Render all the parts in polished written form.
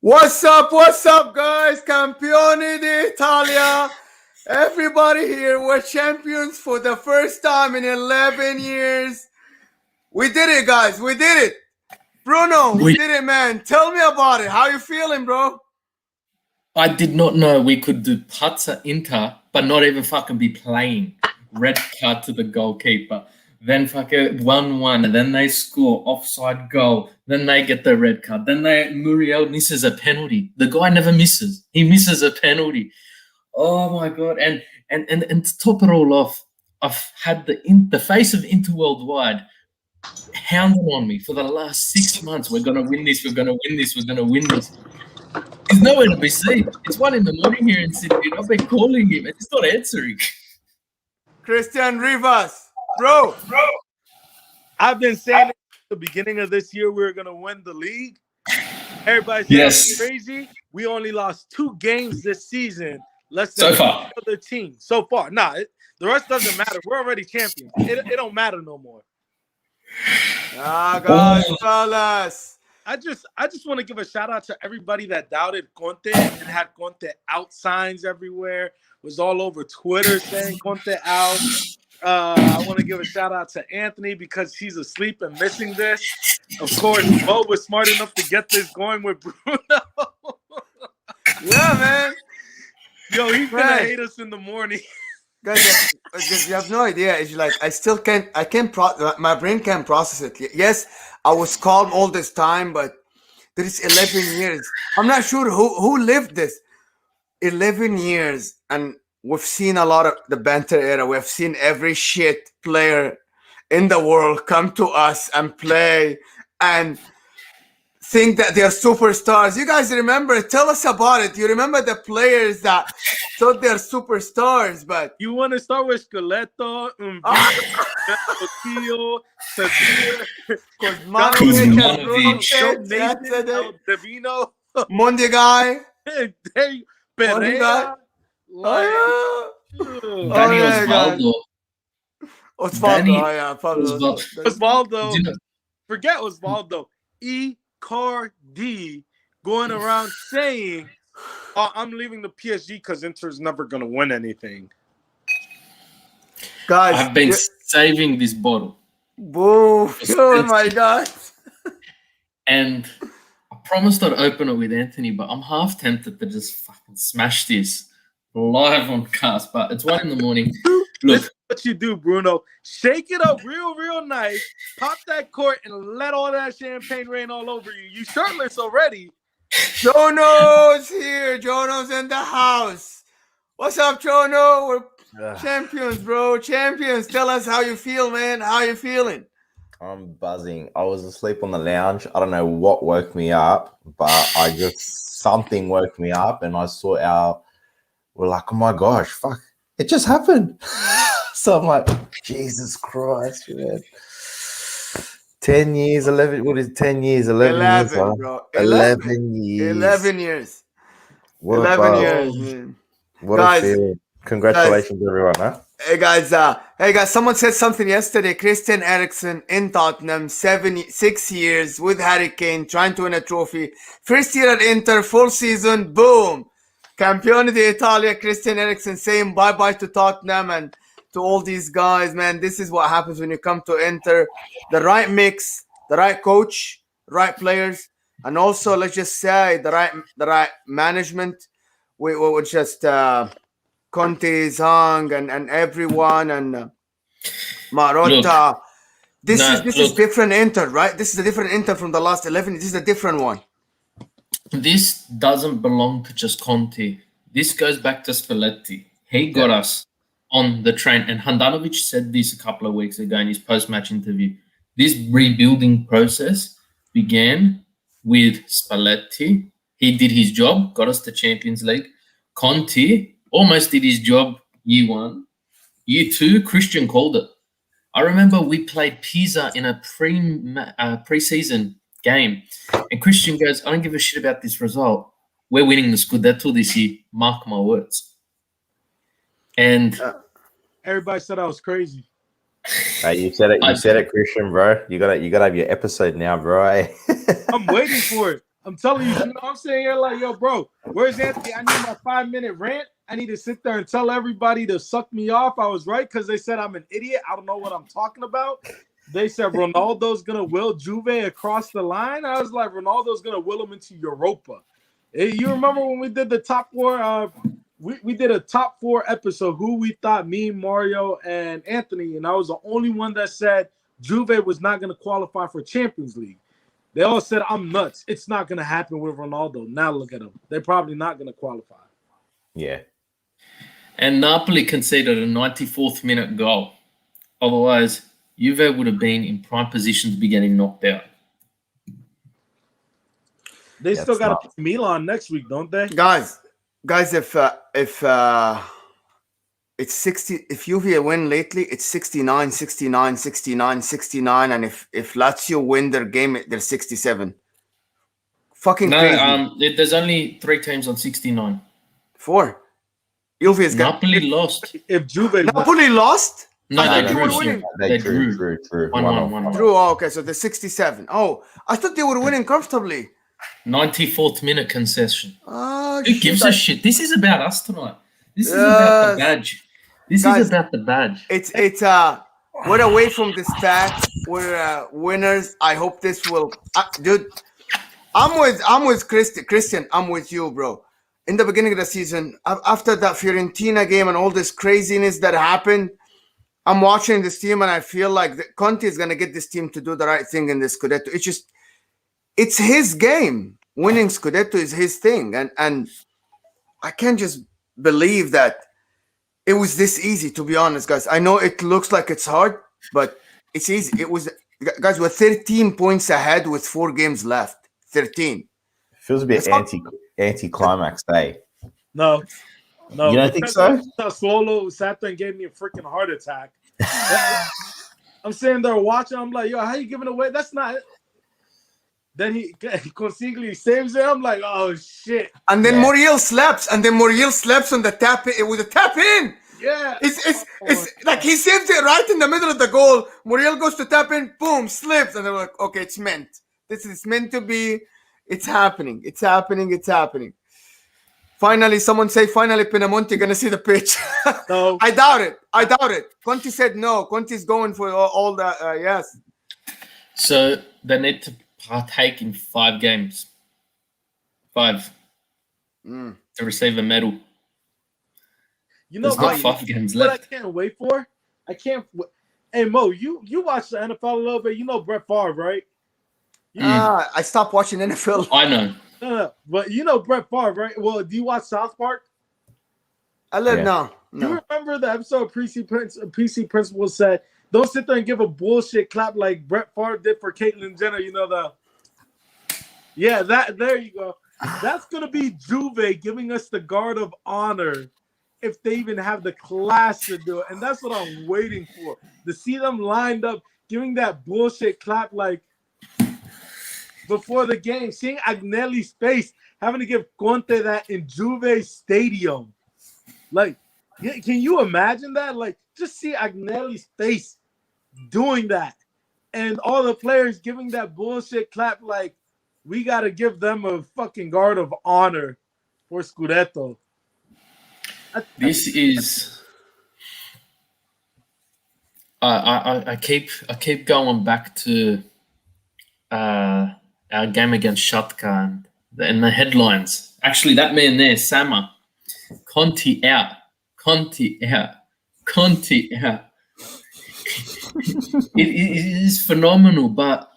What's up, guys? Campioni d'Italia. Everybody here, we're champions for the first time in 11 years. We did it, guys. We did it. Bruno, we did it, man. Tell me about it. How you feeling, bro? I did not know we could do pazza Inter, but not even fucking be playing. Red card to the goalkeeper. Then fucking 1-1, and then they score offside goal. Then they get the red card. Then Muriel misses a penalty. The guy never misses. He misses a penalty. Oh my god! And to top it all off, I've had the face of Inter Worldwide hounding on me for the last 6 months. We're gonna win this. We're gonna win this. We're gonna win this. He's nowhere to be seen. It's 1 a.m. here in Sydney, and I've been calling him, and he's not answering. Christian Rivas, bro. I've been saying at the beginning of this year we were gonna win the league. Everybody said Yes. crazy. We only lost 2 games this season. Less So than far. other team. So far. The rest doesn't matter. We're already champions. It don't matter no more. Guys, fellas. I just want to give a shout out to everybody that doubted Conte and had Conte out signs everywhere. Was all over Twitter saying Conte out. I want to give a shout out to Anthony because he's asleep and missing this. Of course, Bo was smart enough to get this going with Bruno. Yeah, man. Yo, he's gonna hate us in the morning. Guys, you have no idea. It's like my brain can't process it. Yes, I was calm all this time, but there is 11 years. I'm not sure who lived this 11 years, and we've seen a lot of the banter era. We've seen every shit player in the world come to us and play and think that they're superstars. You guys remember? Tell us about it. You remember the players that thought they're superstars, but You want to start with Scaleto, Kuzmanovic, Davino, Mondigai. Pereira. Danny yeah, Osvaldo. Osvaldo, Pablo. Osvaldo. Did you know- Forget Osvaldo. Icardi going around saying, I'm leaving the PSG because Inter's never going to win anything. Guys, I've been saving this bottle. Boo. Oh my God. And I promised I'd open it with Anthony, but I'm half tempted to just fucking smash this live on cast. But it's 1 a.m. This Look, is what you do, Bruno. Shake it up real nice. Pop that court and let all that champagne rain all over you. You shirtless already. Jono's here. Jono's in the house. What's up, Jono? We're champions, bro. Champions. Tell us how you feel, man. How you feeling? I'm buzzing. I was asleep on the lounge. I don't know what woke me up, but something woke me up, and I saw we're like, oh my gosh, fuck, it just happened. So I'm like, Jesus Christ, man. 10 years, 11. What is 10 years? 11 years, huh? Bro. 11 years. 11 years. What 11 a years, man. What Guys, a feeling. Congratulations, everyone, huh? Hey guys, someone said something yesterday. Christian Eriksen in Tottenham, 6 years with Harry Kane, trying to win a trophy. First year at Inter, full season, boom. Campioni d'Italia, Christian Eriksen saying bye-bye to Tottenham and to all these guys, man. This is what happens when you come to Inter. The right mix, the right coach, right players, and also, let's just say, the right management. We would just... Conte, Zhang, and everyone, and Marotta. This is different Inter, right? This is a different Inter from the last 11. This is a different one. this doesn't belong to just Conte. This goes back to Spalletti. He got us on the train. And Handanovic said this a couple of weeks ago in his post-match interview. This rebuilding process began with Spalletti. He did his job, got us to Champions League. Conte almost did his job year 1. Year 2, Christian called it. I remember we played Pisa in a pre-season game, and Christian goes, I don't give a shit about this result. We're winning the Scudetto this year. Mark my words. And everybody said I was crazy. Hey, you said it. You said it, Christian, bro. You gotta have your episode now, bro. I'm waiting for it. I'm telling you, I'm saying here like, yo, bro, where's Anthony? I need my 5-minute rant. I need to sit there and tell everybody to suck me off. I was right because they said I'm an idiot. I don't know what I'm talking about. They said Ronaldo's gonna will Juve across the line. I was like, Ronaldo's gonna will him into Europa. Hey, you remember when we did the top four? We did a top 4 episode. Who we thought, me, Mario, and Anthony, and I was the only one that said Juve was not gonna qualify for Champions League. They all said I'm nuts. It's not gonna happen with Ronaldo. Now look at them. They're probably not gonna qualify. Yeah. And Napoli conceded a 94th minute goal. Otherwise, Juve would have been in prime position to be getting knocked out. They still got to play Milan next week, don't they? Guys, if it's 60, if Juve win lately, it's 69, 69, 69, 69, and if Lazio win their game, they're 67. Fucking crazy. There's only 3 teams on 69. 4. Juve is Napoli lost. If Juve Napoli lost? No, I they thought drew. they were winning. They drew. 1-1. Drew. Oh, okay, so they're 67. Oh, I thought they were winning comfortably. 94th minute concession. Oh, Who gives a shit? This is about us tonight. This is Yes. about the badge. This Guys, is about the badge. It's we're away from the stats. We're winners. I hope this will, dude. I'm with Christian. I'm with you, bro. In the beginning of the season, after that Fiorentina game and all this craziness that happened, I'm watching this team and I feel like Conte is gonna get this team to do the right thing in the Scudetto. It's his game. Winning Scudetto is his thing, and I can't just believe that it was this easy. To be honest, guys, I know it looks like it's hard, but it's easy. It was, guys. We're 13 points ahead with 4 games left. 13. Feels a bit anti-climax day. No. You don't think so? Solo sat there and gave me a freaking heart attack. I'm sitting there watching. I'm like, yo, how you giving away? That's not it. Then he Consigli saves it. I'm like, oh shit. And then Muriel slaps, on the tap. It was a tap in. Yeah. It's like he saves it right in the middle of the goal. Muriel goes to tap in, boom, slips, and they're like, okay, it's meant. This is meant to be. It's happening. It's happening. It's happening. Finally, someone say, finally, Pinamonti gonna see the pitch. No. I doubt it. Conte said no. Conte's going for all that. Yes. So they need to partake in 5 games. 5 to receive a medal. You know There's not 5 games what left. I can't wait for? Hey Mo, you watch the NFL a little bit. You know Brett Favre, right? I stopped watching NFL. I know. No, but you know Brett Favre, right? Well, do you watch South Park? No. You remember the episode PC Principal said, don't sit there and give a bullshit clap like Brett Favre did for Caitlyn Jenner. You know there you go. That's gonna be Juve giving us the guard of honor if they even have the class to do it. And that's what I'm waiting for. To see them lined up, giving that bullshit clap like before the game, seeing Agnelli's face, having to give Conte that in Juve Stadium. Like, can you imagine that? Like, just see Agnelli's face doing that. And all the players giving that bullshit clap like, we got to give them a fucking guard of honor for Scudetto. This is. I keep going back to our game against Shakhtar and the headlines. Actually, that man there, Sama, Conte out. It is phenomenal, but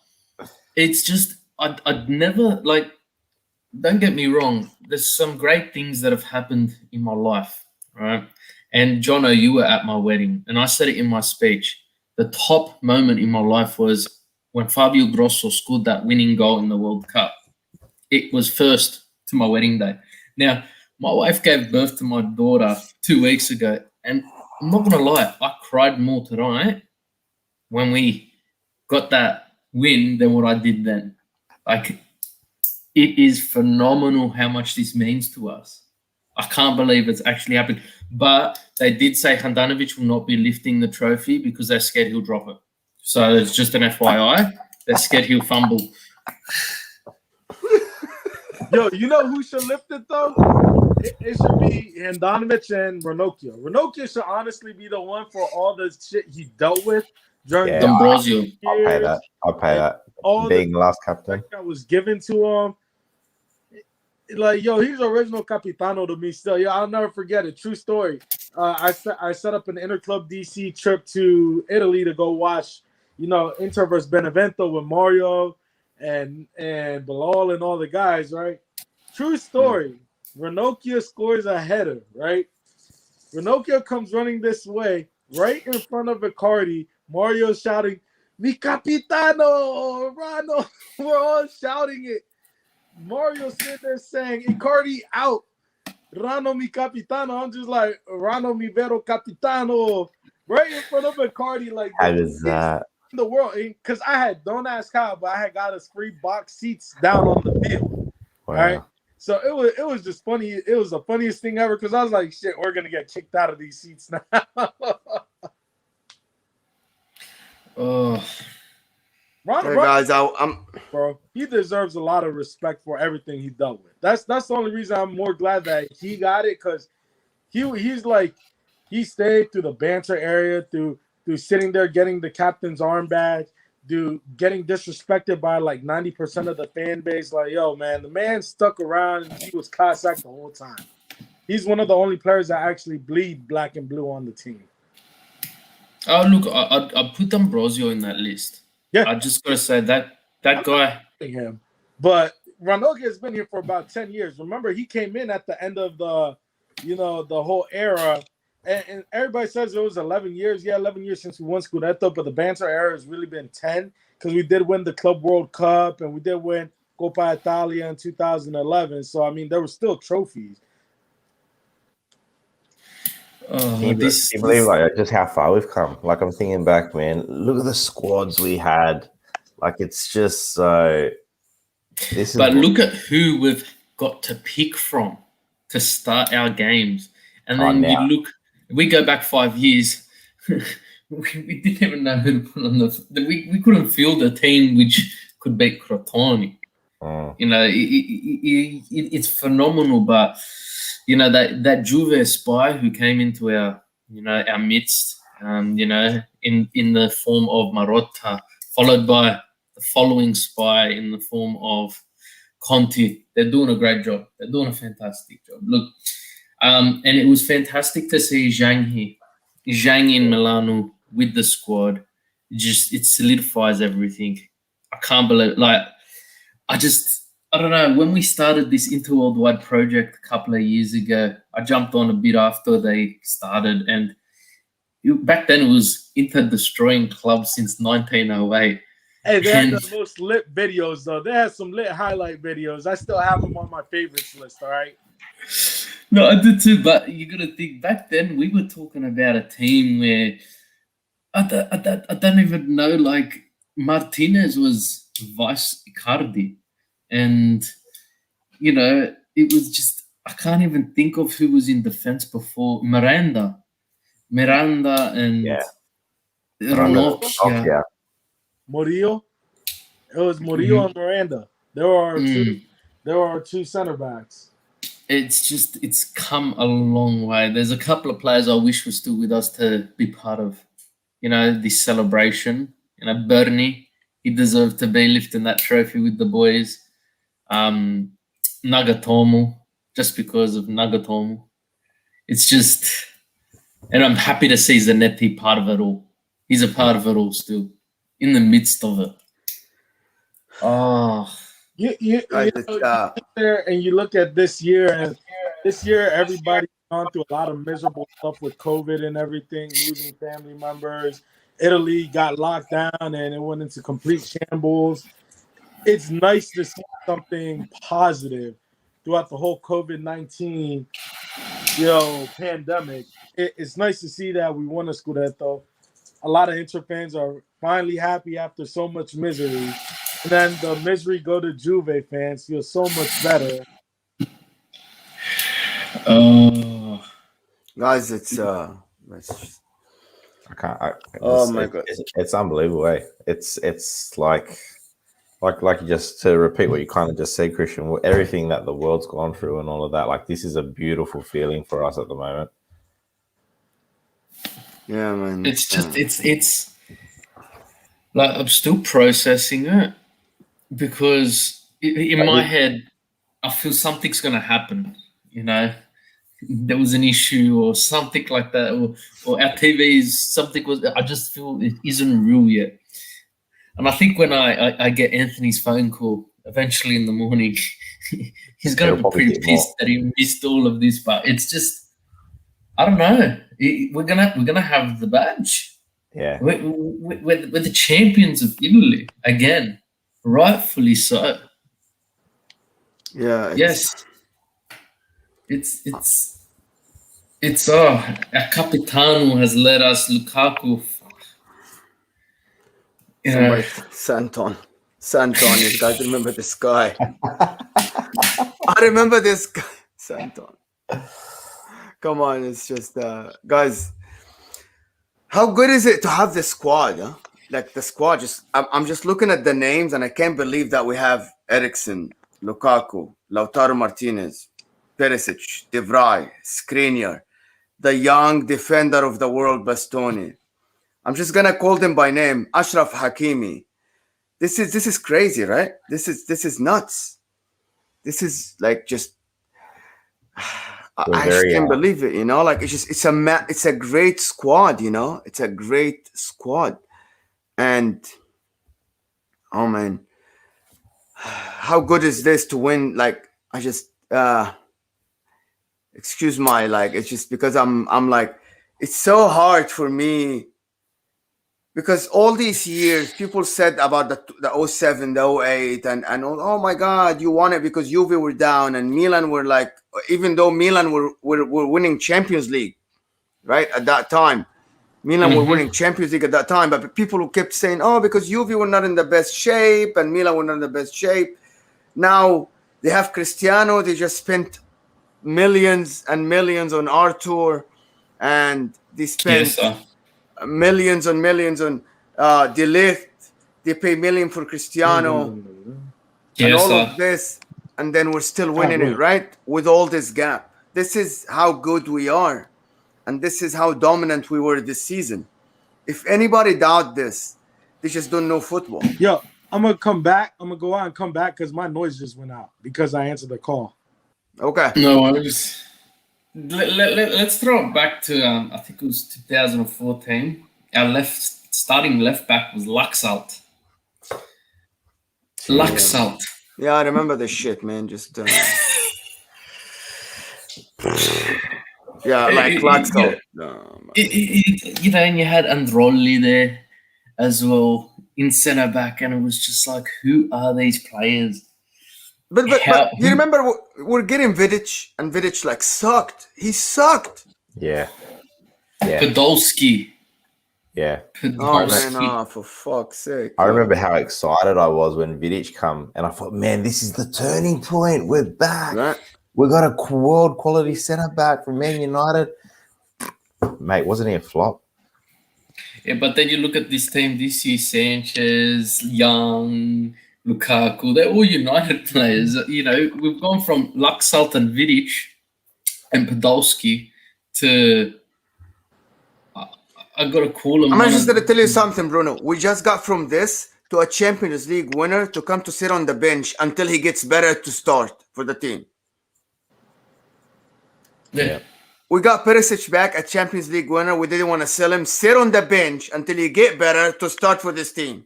it's just I'd never like. Don't get me wrong. There's some great things that have happened in my life, right? And Jono, you were at my wedding, and I said it in my speech. The top moment in my life was when Fabio Grosso scored that winning goal in the World Cup. It was first to my wedding day. Now, my wife gave birth to my daughter 2 weeks ago, and I'm not gonna lie, I cried more tonight when we got that win than what I did then. Like, it is phenomenal how much this means to us. I can't believe it's actually happened. But they did say Handanovic will not be lifting the trophy because they're scared he'll drop it. So it's just an FYI. They're scared he'll fumble. Yo, you know who should lift it though? It should be Handanovic and Ranocchio. Ranocchio should honestly be the one for all the shit he dealt with during Yeah, the D'Ambrosio. I'll pay years that. I'll pay and that. all Being the last captain. that was given to him. Like, yo, he's original Capitano to me still. Yeah, I'll never forget it. True story. I set up an Interclub DC trip to Italy to go watch, Inter versus Benevento with Mario and Bilal and all the guys, right? True story. Ranocchia scores a header, right? Ranocchia comes running this way, right in front of Icardi. Mario shouting, "Mi capitano, Rano!" We're all shouting it. Mario sitting there saying, "Icardi out, Rano mi capitano." I'm just like, "Rano mi vero capitano," right in front of Icardi, like How the is that? in the world. Because don't ask how, but I had got us free box seats down on the field. Wow. All right. So it was just funny. It was the funniest thing ever because I was like, shit, we're gonna get kicked out of these seats now. Oh, Hey guys, I'm Bro, he deserves a lot of respect for everything he dealt with. That's the only reason I'm more glad that he got it, because he's like, he stayed through the banter area, through sitting there getting the captain's arm badge, through getting disrespected by like 90% of the fan base. Like, yo, man, the man stuck around and he was class act the whole time. He's one of the only players that actually bleed black and blue on the team. oh look, I put D'Ambrosio in that list. Yeah. I just gotta say that guy. Him, but Ranocchia has been here for about 10 years. Remember, he came in at the end of the whole era, and everybody says it was 11 years. Yeah, 11 years since we won Scudetto, but the banter era has really been 10 because we did win the Club World Cup and we did win Coppa Italia in 2011. So I mean, there were still trophies. Oh, Can you believe like just how far we've come? Like I'm thinking back, man. Look at the squads we had. Like it's just so. But look at who we've got to pick from to start our games, and then we go back 5 years. we didn't even know who to put on we couldn't field a team which could beat Crotone. You know, it's phenomenal, but you know that Juve spy who came into our midst, in the form of Marotta, followed by the following spy in the form of Conti. They're doing a great job. They're doing a fantastic job. Look, and it was fantastic to see Zhang in Milano with the squad. It solidifies everything. I can't believe, I don't know. When we started this Interworldwide project a couple of years ago, I jumped on a bit after they started, and back then it was Inter destroying clubs since 1908. Hey, they had the most lit videos, though. They had some lit highlight videos. I still have them on my favorites list, all right? No, I did too, but you got to think, back then we were talking about a team where I don't even know, like Martinez was vice Icardi. And, it was just, I can't even think of who was in defense before. Miranda and Ranocchia. Murillo. It was Murillo and Miranda. There are two center backs. It's come a long way. There's a couple of players I wish were still with us to be part of, this celebration. Bernie, he deserved to be lifting that trophy with the boys. Nagatomo, just because of Nagatomo. It's just, and I'm happy to see Zanetti part of it all. He's a part of it all still, in the midst of it. Oh, you there and you look at this year, and this year everybody's gone through a lot of miserable stuff with COVID and everything, losing family members. Italy got locked down and it went into complete shambles. It's nice to see something positive throughout the whole COVID-19, pandemic. It's nice to see that we won a Scudetto. A lot of Inter fans are finally happy after so much misery. And then the misery go to Juve fans, feel so much better. guys, it's I can't. Oh my God. It's unbelievable. Eh? It's like like just to repeat what you kind of just said, Christian, everything that the world's gone through and all of that, like this is a beautiful feeling for us at the moment. Yeah, man. It's just it's like I'm still processing it because in my head I feel something's gonna happen. You know, there was an issue or something like that, or our TVs something was. I just feel it isn't real yet. And I think when I get Anthony's phone call eventually in the morning, he's going to be pretty pissed that he missed all of this. But it's just, I don't know. We're gonna have the badge. Yeah, we're the champions of Italy again, rightfully so. Yeah. Yes. It's our Capitano has led us, Lukaku. Somebody, Santon, you guys remember this guy? I remember this guy, Santon. Come on, it's just guys. How good is it to have this squad? Huh? Like the squad, I'm just looking at the names and I can't believe that we have Eriksen, Lukaku, Lautaro Martinez, Perisic, De Vrij, Skriniar, the young defender of the world, Bastoni. I'm just gonna call them by name, Ashraf Hakimi. This is crazy, right? This is nuts. This is like just I just can't believe it, you know. Like it's a great squad, you know. It's a great squad, and oh man, how good is this to win? Like I just excuse my like. It's just because I'm like it's so hard for me. Because all these years, people said about the 07, the 08, and oh my God, you won it because Juve were down and Milan were like, even though Milan were winning Champions League, right, at that time. Milan were winning Champions League at that time, but people who kept saying, oh, because Juve were not in the best shape and Milan were not in the best shape. Now they have Cristiano, they just spent millions and millions on Arthur, and they spent... Yes, millions and millions on De Ligt. They pay million for Cristiano and all of this, and then we're still winning it, right? With all this gap. This is how good we are, and this is how dominant we were this season. If anybody doubt this, they just don't know football. Yo, I'm gonna come back. I'm gonna go out and come back because my noise just went out because I answered the call. Okay. No worries. Let's throw it back to I think it was 2014. Our starting left back was Laxalt. Laxalt. Yeah, I remember this shit, man. Just yeah, like Laxalt. You know, and you had Androlli there as well in centre back, and it was just like, who are these players? But you remember we're getting Vidic, and Vidic like sucked. He sucked. Yeah. Podolski. Yeah. Oh man, for fuck's sake. I remember how excited I was when Vidic come, and I thought, man, this is the turning point. We're back. Right. We got a world quality centre back from Man United. Mate, wasn't he a flop? Yeah, but then you look at this team this year: Sanchez, Young, Lukaku, they're all United players. You know, we've gone from Laxalt and Vidic and Podolski to... I got to call him. I'm just going to tell you something, Bruno. We just got from this to a Champions League winner to come to sit on the bench until he gets better to start for the team. Yeah. We got Perisic back, a Champions League winner. We didn't want to sell him. Sit on the bench until you get better to start for this team.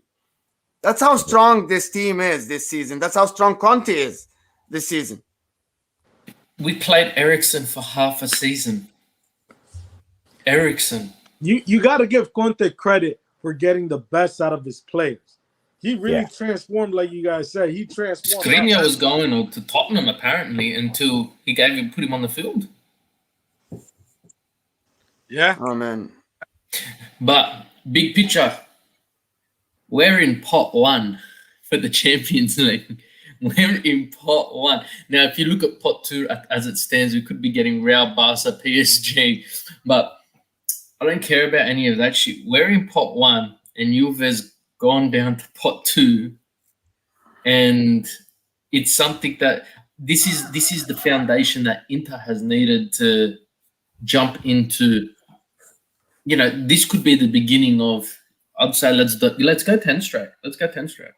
That's how strong this team is this season. That's how strong Conte is this season. We played Eriksen for half a season. Eriksen. You got to give Conte credit for getting the best out of his players. He really transformed, like you guys said. He transformed. Skriniar was going to Tottenham apparently until he put him on the field. Yeah. Oh man. But big picture, we're in pot 1 for the Champions League. We're in pot 1. Now, if you look at pot 2 as it stands, we could be getting Real, Barca, PSG. But I don't care about any of that shit. We're in pot 1 and Juve's gone down to pot 2. and it's something that this is the foundation that Inter has needed to jump into. You know, this could be the beginning of. I'd say let's go 10 straight. Let's go 10 straight.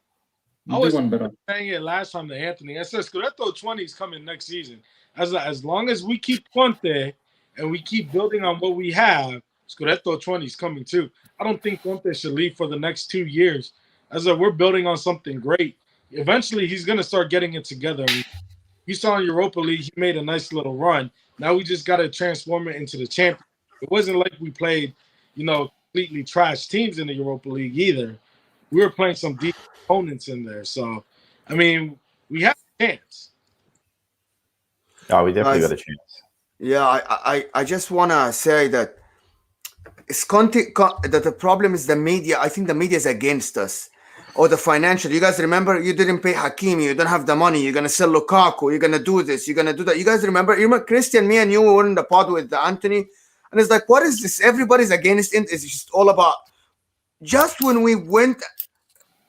I We'll do was one better. saying it last time to Anthony. I said Scudetto 20 is coming next season. As long as we keep Conte and we keep building on what we have, Scudetto 20 is coming too. I don't think Conte should leave for the next 2 years. As a, we're building on something great. Eventually, he's going to start getting it together. You saw in Europa League, he made a nice little run. Now we just got to transform it into the champion. It wasn't like we played, completely trash teams in the Europa League either. We were playing some deep opponents in there. So, I mean, we have a chance. Oh, we definitely Guys, got a chance. Yeah, I just wanna say that it's that the problem is the media. I think the media is against us. Or the financial. You guys remember you didn't pay Hakimi, you don't have the money, you're gonna sell Lukaku, you're gonna do this, you're gonna do that. You guys remember? You remember Christian, me and you were in the pod with Anthony, and it's like, what is this? Everybody's against it. It's just all about just when we went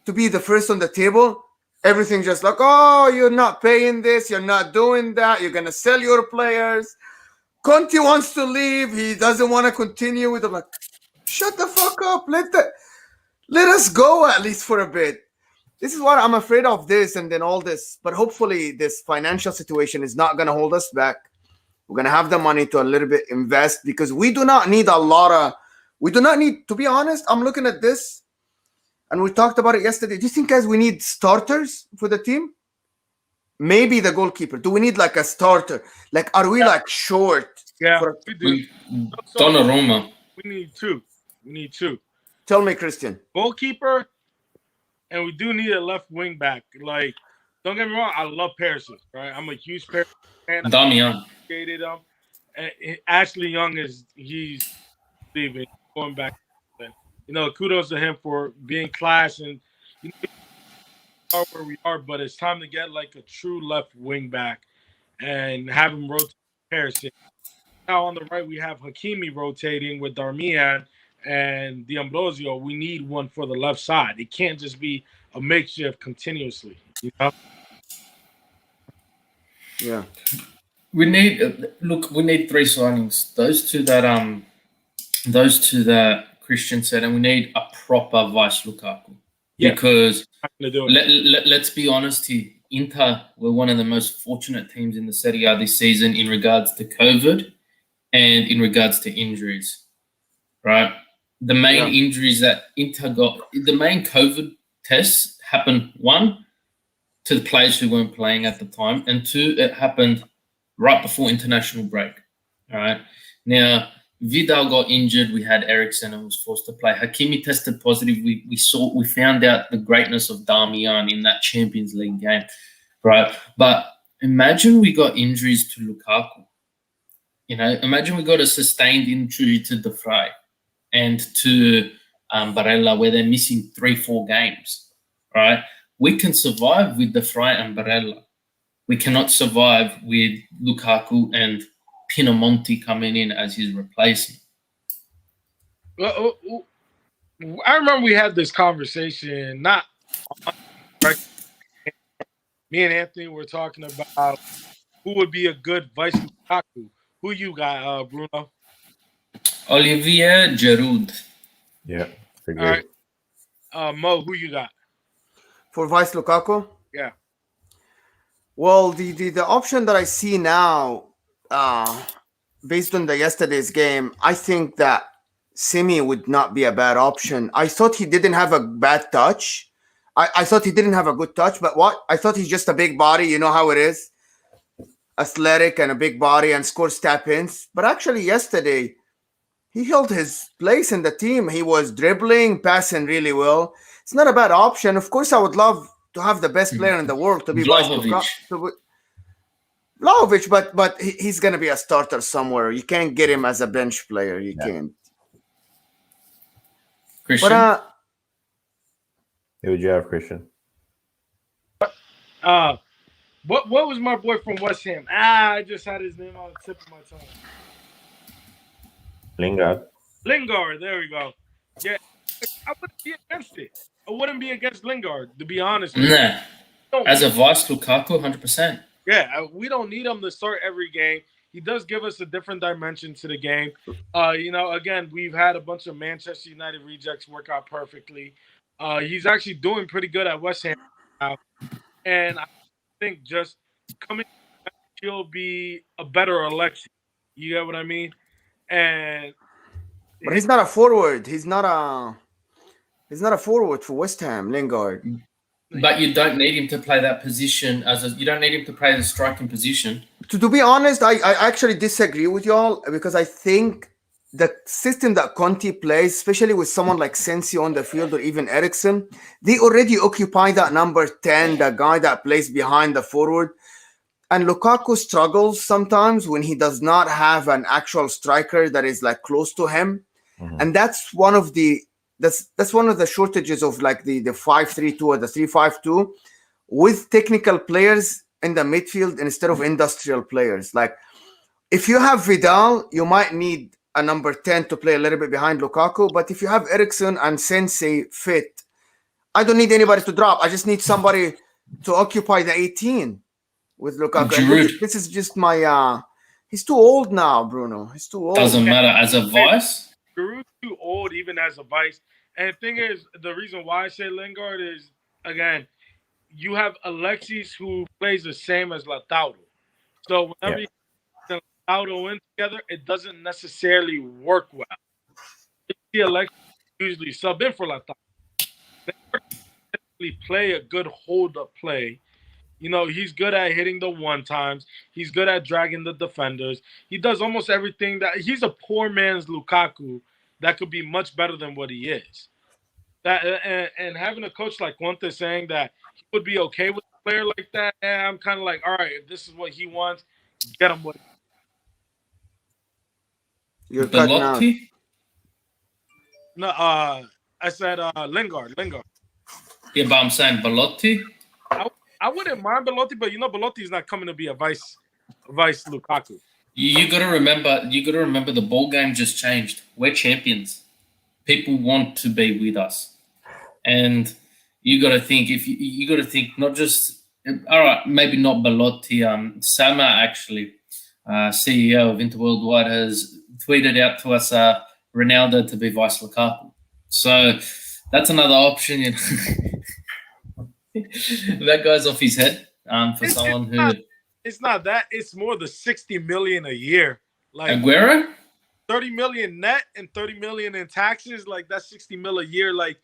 to be the first on the table, everything just like, oh, you're not paying this, you're not doing that, you're gonna sell your players. Conte wants to leave, he doesn't want to continue with them. Like, shut the fuck up. Let us go at least for a bit. This is what I'm afraid of, this and then all this. But hopefully this financial situation is not going to hold us back. We're going to have the money to a little bit invest because we do not need to be honest, I'm looking at this and we talked about it yesterday. Do you think, guys, we need starters for the team? Maybe the goalkeeper. Do we need like a starter? Like, are we like short? Yeah, we do. Donnarumma. We need two. Tell me, Christian. Goalkeeper, and we do need a left wing back. Like, don't get me wrong, I love Perisic, right? I'm a huge Perisic fan. Damian. Hated him. And Ashley Young he's leaving, going back. Kudos to him for being class and are where we are, but it's time to get like a true left wing back and have him rotate Perisic. Now on the right we have Hakimi rotating with Darmian and D'Ambrosio. We need one for the left side. It can't just be a makeshift continuously. Yeah. We need three signings. Those two that Christian said, and we need a proper vice Lukaku. Yeah. Because let's be honest here, Inter were one of the most fortunate teams in the Serie A this season in regards to COVID and in regards to injuries, right? The main injuries that Inter got, the main COVID tests happened, one, to the players who weren't playing at the time, and two, it happened right before international break, all right? Now, Vidal got injured. We had Eriksen and was forced to play. Hakimi tested positive. We found out the greatness of Darmian in that Champions League game, right? But imagine we got injuries to Lukaku. Imagine we got a sustained injury to De Vrij and to Barella, where they're missing 3-4 games, right? We can survive with De Vrij and Barella. We cannot survive with Lukaku and Pinamonti coming in as his replacement. Well, I remember we had this conversation. Me and Anthony were talking about who would be a good vice Lukaku. Who you got, Bruno? Olivier Giroud. Yeah, all right. Mo, who you got for vice Lukaku? Yeah. Well, the option that I see now, based on the yesterday's game, I think that Simi would not be a bad option. I thought he didn't have a bad touch. I thought he didn't have a good touch, but I thought he's just a big body. You know how it is, athletic and a big body and scores tap-ins. But actually yesterday, he held his place in the team. He was dribbling, passing really well. It's not a bad option. Of course, I would love to have the best player in the world to be vice Lukaku. Vlahovic, but he's going to be a starter somewhere. You can't get him as a bench player. You can't. Christian? But, who would you have, Christian? What was my boy from West Ham? I just had his name on the tip of my tongue. Lingard, there we go. Yeah, I wouldn't be against it. I wouldn't be against Lingard, to be honest with you. As a vice, Lukaku, 100%. Yeah, we don't need him to start every game. He does give us a different dimension to the game. Again, we've had a bunch of Manchester United rejects work out perfectly. He's actually doing pretty good at West Ham now, and I think just coming, he'll be a better election. You get what I mean? And But he's not a forward. He's not a forward for West Ham, Lingard. But you don't need him to play that position you don't need him to play the striking position. To be honest, I actually disagree with y'all because I think the system that Conte plays, especially with someone like Sensi on the field or even Eriksen, they already occupy that number 10, the guy that plays behind the forward. And Lukaku struggles sometimes when he does not have an actual striker that is like close to him. Mhm. And that's one of the shortages of like the 5-3-2 or the 3-5-2 with technical players in the midfield instead of industrial players. Like if you have Vidal, you might need a number 10 to play a little bit behind Lukaku. But if you have Eriksen and Sensei fit, I don't need anybody to drop. I just need somebody to occupy the 18 with Lukaku. And this is just my he's too old now, Bruno. He's too old. Doesn't matter. As a vice, Giroud's too old even as a vice. And the thing is, the reason why I say Lingard is, again, you have Alexis who plays the same as Lautaro. So whenever you put Lautaro in together, it doesn't necessarily work well. You see Alexis usually sub in for Lautaro. They typically play a good hold-up play. He's good at hitting the one-times. He's good at dragging the defenders. He does almost everything he's a poor man's Lukaku that could be much better than what he is. And having a coach like Conte saying that he would be okay with a player like that, I'm kind of like, all right, if this is what he wants, get him what. You're cutting out. No, I said Lingard. Yeah, but I'm saying Belotti. I wouldn't mind Belotti, but Belotti is not coming to be a vice Lukaku. You got to remember the ball game just changed. We're champions. People want to be with us, and you got to think you got to think not just all right, maybe not Belotti. Sama actually, CEO of Interworldwide, has tweeted out to us Ronaldo to be vice Lukaku. So that's another option. That guy's off his head for someone who. It's not that. It's more the 60 million a year. Like Aguero? 30 million net and 30 million in taxes. Like that's 60 mil a year. Like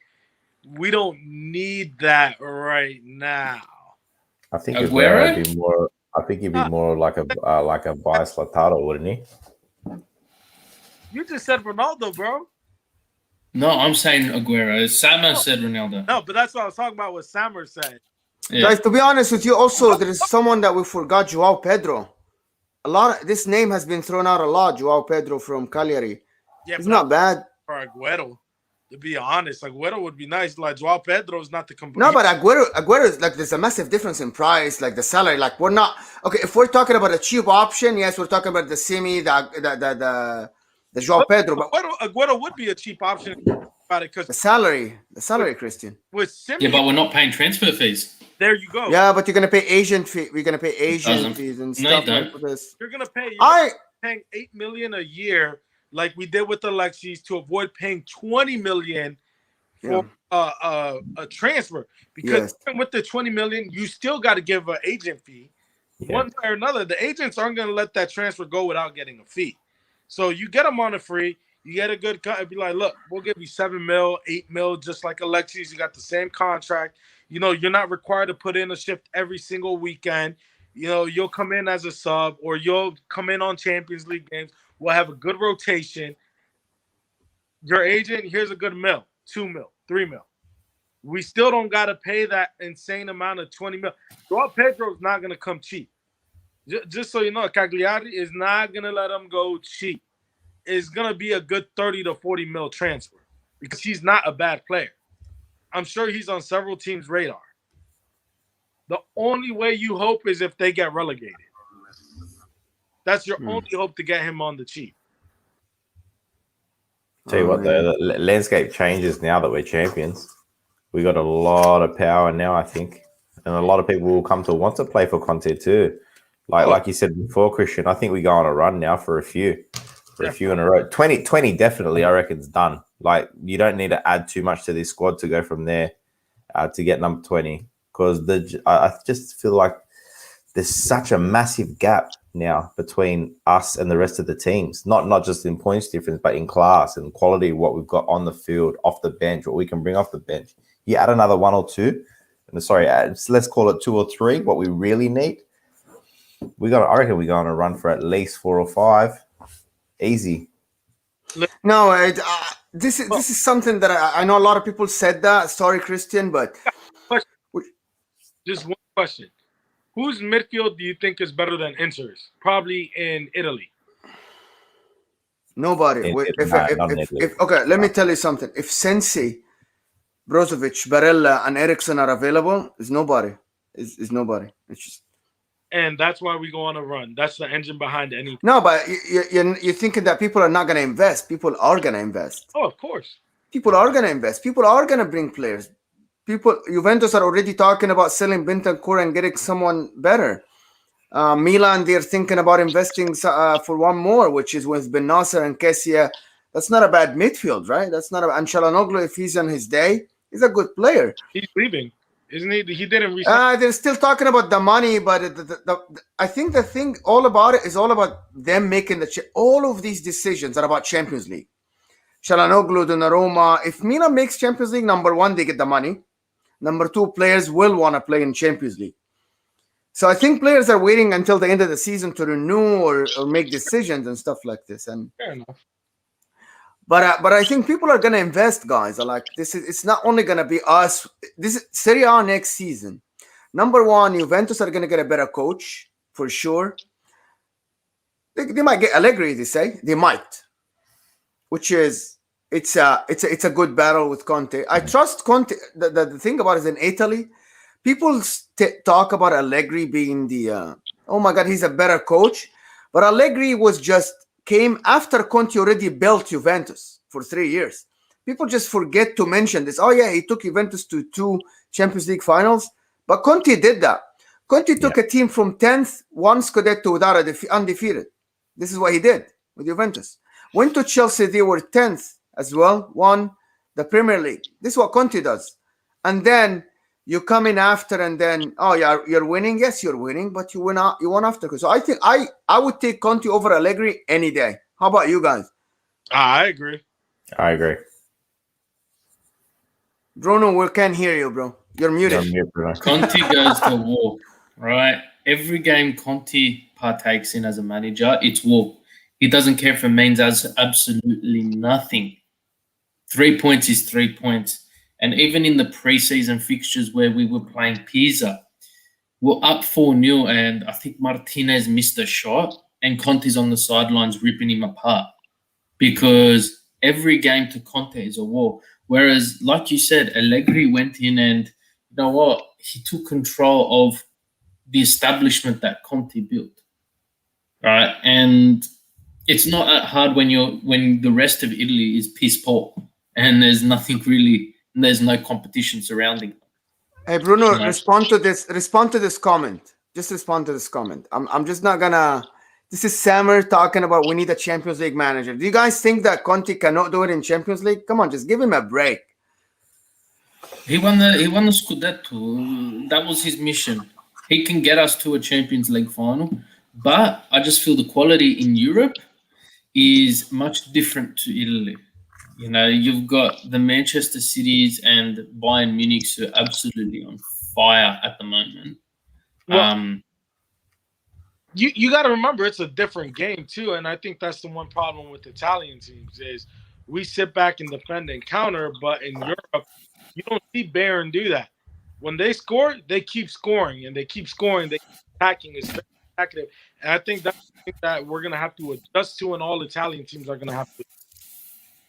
we don't need that right now. I think Aguero would be more. I think he'd be more like a vice Lautaro, wouldn't he? You just said Ronaldo, bro. No, I'm saying Aguero. Sammer said Ronaldo. No, but that's what I was talking about. What Sammer said. Yeah. Guys, to be honest with you, also there is someone that we forgot, Joao Pedro. This name has been thrown out a lot. Joao Pedro from Cagliari. Yeah, he's not bad for Aguero. To be honest, Aguero would be nice. Like Joao Pedro is not the complete. No, but Aguero is like there's a massive difference in price, like the salary. Like we're not okay. If we're talking about a cheap option, yes, we're talking about the Simi, the Joao Pedro. But Aguero would be a cheap option about it because the salary, Christian. With Simi, yeah, but we're not paying transfer fees. There you go. Yeah, but you're gonna pay agent fee. We're gonna pay agent fees and stuff like this. You're gonna pay. Paying $8 million a year, like we did with Alexis, to avoid paying $20 million for a transfer. Because with the $20 million, you still got to give an agent fee. Yeah. One way or another, the agents aren't gonna let that transfer go without getting a fee. So you get them on a free. You get a good cut. Be like, look, we'll give you $7 million, $8 million, just like Alexis. You got the same contract. You're not required to put in a shift every single weekend. You'll come in as a sub or you'll come in on Champions League games. We'll have a good rotation. Your agent, here's a good $1 million, $2 million, $3 million. We still don't got to pay that insane amount of $20 million. Joao Pedro is not going to come cheap. Just so you know, Cagliari is not going to let him go cheap. It's going to be a good 30 to 40 mil transfer because he's not a bad player. I'm sure he's on several teams' radar. The only way you hope is if they get relegated. That's your only hope to get him on the cheap. Tell you what, though, the landscape changes now that we're champions. We got a lot of power now, I think. and a lot of people will come to want to play for Conte too. Like you said before, Christian, I think we go on a run now for a few in a row. 20 definitely, I reckon, is done. Like, you don't need to add too much to this squad to go from there to get number 20, because I just feel like there's such a massive gap now between us and the rest of the teams. Not just in points difference, but in class and quality, what we've got on the field, off the bench, what we can bring off the bench. You add another one or two, let's call it 2 or 3, what we really need. I reckon we go on a run for at least 4 or 5. Easy. No, this is something that I know a lot of people said that. Sorry, Christian, but just one question: whose midfield do you think is better than Inter's? Probably in Italy. Nobody. Okay, let me tell you something. If Sensi, Brozovic, Barella, and Ericsson are available, is nobody. Is nobody. It's just. And that's why we go on a run. That's the engine behind anything. No, but you're thinking that people are not going to invest. People are going to invest. Oh, of course. People are going to invest. People are going to bring players. Juventus are already talking about selling Bentancur and getting someone better. Milan, they're thinking about investing for one more, which is with Ben Nasser and Kessia. That's not a bad midfield, right? That's not and Çalhanoğlu, if he's on his day, he's a good player. He's leaving. Isn't he? He didn't resign. They're still talking about the money, but I think the thing all about it is all about them making all of these decisions are about Champions League. Çalhanoğlu, Donnarumma. If Milan makes Champions League, number 1, they get the money. Number 2, players will want to play in Champions League. So I think players are waiting until the end of the season to renew or make decisions and stuff like this. And fair enough. But I think people are gonna invest, guys. It's not only gonna be us. This is Serie A next season. Number 1, Juventus are gonna get a better coach for sure. They might get Allegri. They say they might, which is it's a good battle with Conte. I trust Conte. The thing about it is in Italy, people talk about Allegri being the oh my god, he's a better coach, but Allegri came after Conte already built Juventus for 3 years. People just forget to mention this. Oh yeah, he took Juventus to 2 Champions League finals, but Conte did that. Conte took a team from 10th, 1 Scudetto without undefeated. This is what he did with Juventus. Went to Chelsea, they were 10th as well, won the Premier League. This is what Conte does. And then you come in after, and then you're winning. Yes, you're winning, but you won after. So I think I would take Conte over Allegri any day. How about you guys? I agree. Bruno, we can't hear you, bro. You're muted. Conte goes to war, right? Every game Conte partakes in as a manager, it's war. He doesn't care if it means absolutely nothing. 3 points is 3 points. And even in the preseason fixtures where we were playing Pisa, we're up 4-0, and I think Martinez missed a shot, and Conte's on the sidelines ripping him apart, because every game to Conte is a war. Whereas, like you said, Allegri went in and, you know what, he took control of the establishment that Conte built, right? And it's not that hard when the rest of Italy is piss poor and there's nothing really. There's no competition surrounding them. Hey Bruno, respond to this comment. Just respond to this comment. I'm just not gonna. This is Samer talking about we need a Champions League manager. Do you guys think that Conte cannot do it in Champions League? Come on, just give him a break. He won the Scudetto. That was his mission. He can get us to a Champions League final, but I just feel the quality in Europe is much different to Italy. You know, you've got the Manchester Cities and Bayern Munich who are absolutely on fire at the moment. Well, you got to remember it's a different game too, and I think that's the one problem with Italian teams is we sit back and defend and counter, but in Europe you don't see Bayern do that. When they score, they keep scoring and they keep scoring. They keep attacking. It's spectacular, and I think that's something that we're gonna have to adjust to, and all Italian teams are gonna have to.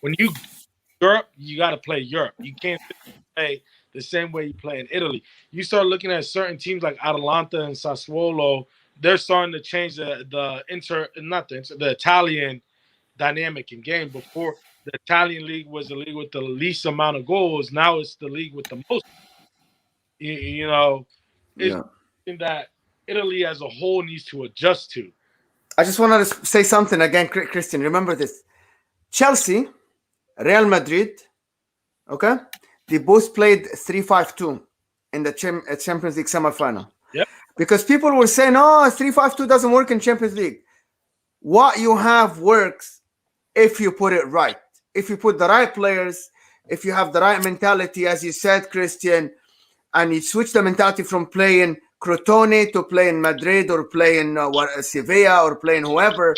When you Europe, you got to play Europe. You can't play the same way you play in Italy. You start looking at certain teams like Atalanta and Sassuolo. They're starting to change the Italian dynamic in game. Before, the Italian league was the league with the least amount of goals. Now it's the league with the most. You know, is Yeah. something that Italy as a whole needs to adjust to. I just wanted to say something again, Christian. Remember this: Chelsea, Real Madrid. Okay, they both played 3-5-2 in the Champions League semifinal. Yep. Because people were saying, "Oh, 3-5-2 doesn't work in Champions League." What you have works if you put it right. If you put the right players, if you have the right mentality, as you said, Christian, and you switch the mentality from playing Crotone to playing Madrid or playing Sevilla or playing whoever.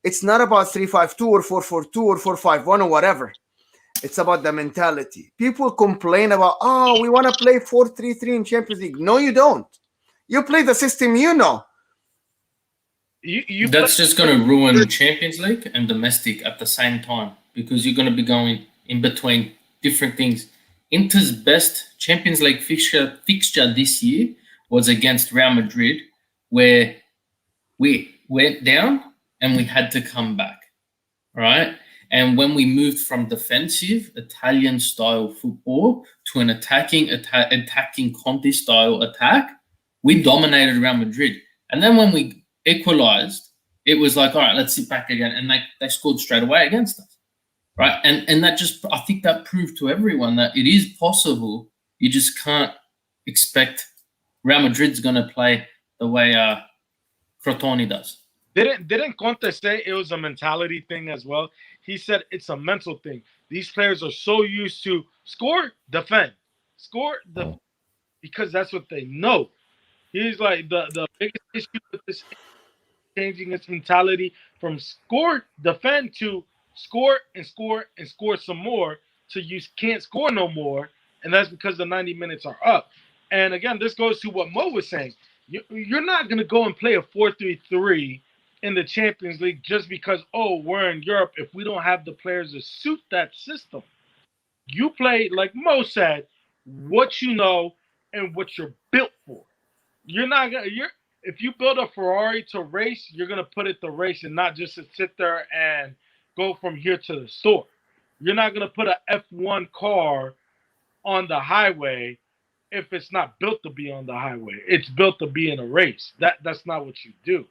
It's not about 3-5-2 or 4-4-2 or 4-5-1 or whatever. It's about the mentality. People complain about, oh, we want to play 4-3-3 in Champions League. No, you don't. You play the system you know. That's just going to ruin Champions League and domestic at the same time, because you're going to be going in between different things. Inter's best Champions League fixture this year was against Real Madrid, where we went down and we had to come back, right? And when we moved from defensive Italian style football to an attacking Conte style attack, we dominated Real Madrid. And then when we equalized, it was like, all right, let's sit back again. And they scored straight away against us, right? And that just, I think that proved to everyone that it is possible. You just can't expect Real Madrid's going to play the way Crotone does. Didn't Conte say it was a mentality thing as well? He said it's a mental thing. These players are so used to score, defend, because that's what they know. He's like the biggest issue with this changing its mentality from score, defend to score and score and score some more, so you can't score no more, and that's because the 90 minutes are up. And again, this goes to what Mo was saying. You're not going to go and play a 4-3-3 in the Champions League just because, oh, we're in Europe, if we don't have the players to suit that system. You play, like Mo said, what you know and what you're built for. If you build a Ferrari to race, you're going to put it to race and not just to sit there and go from here to the store. You're not going to put an F1 car on the highway if it's not built to be on the highway. It's built to be in a race. That's not what you do.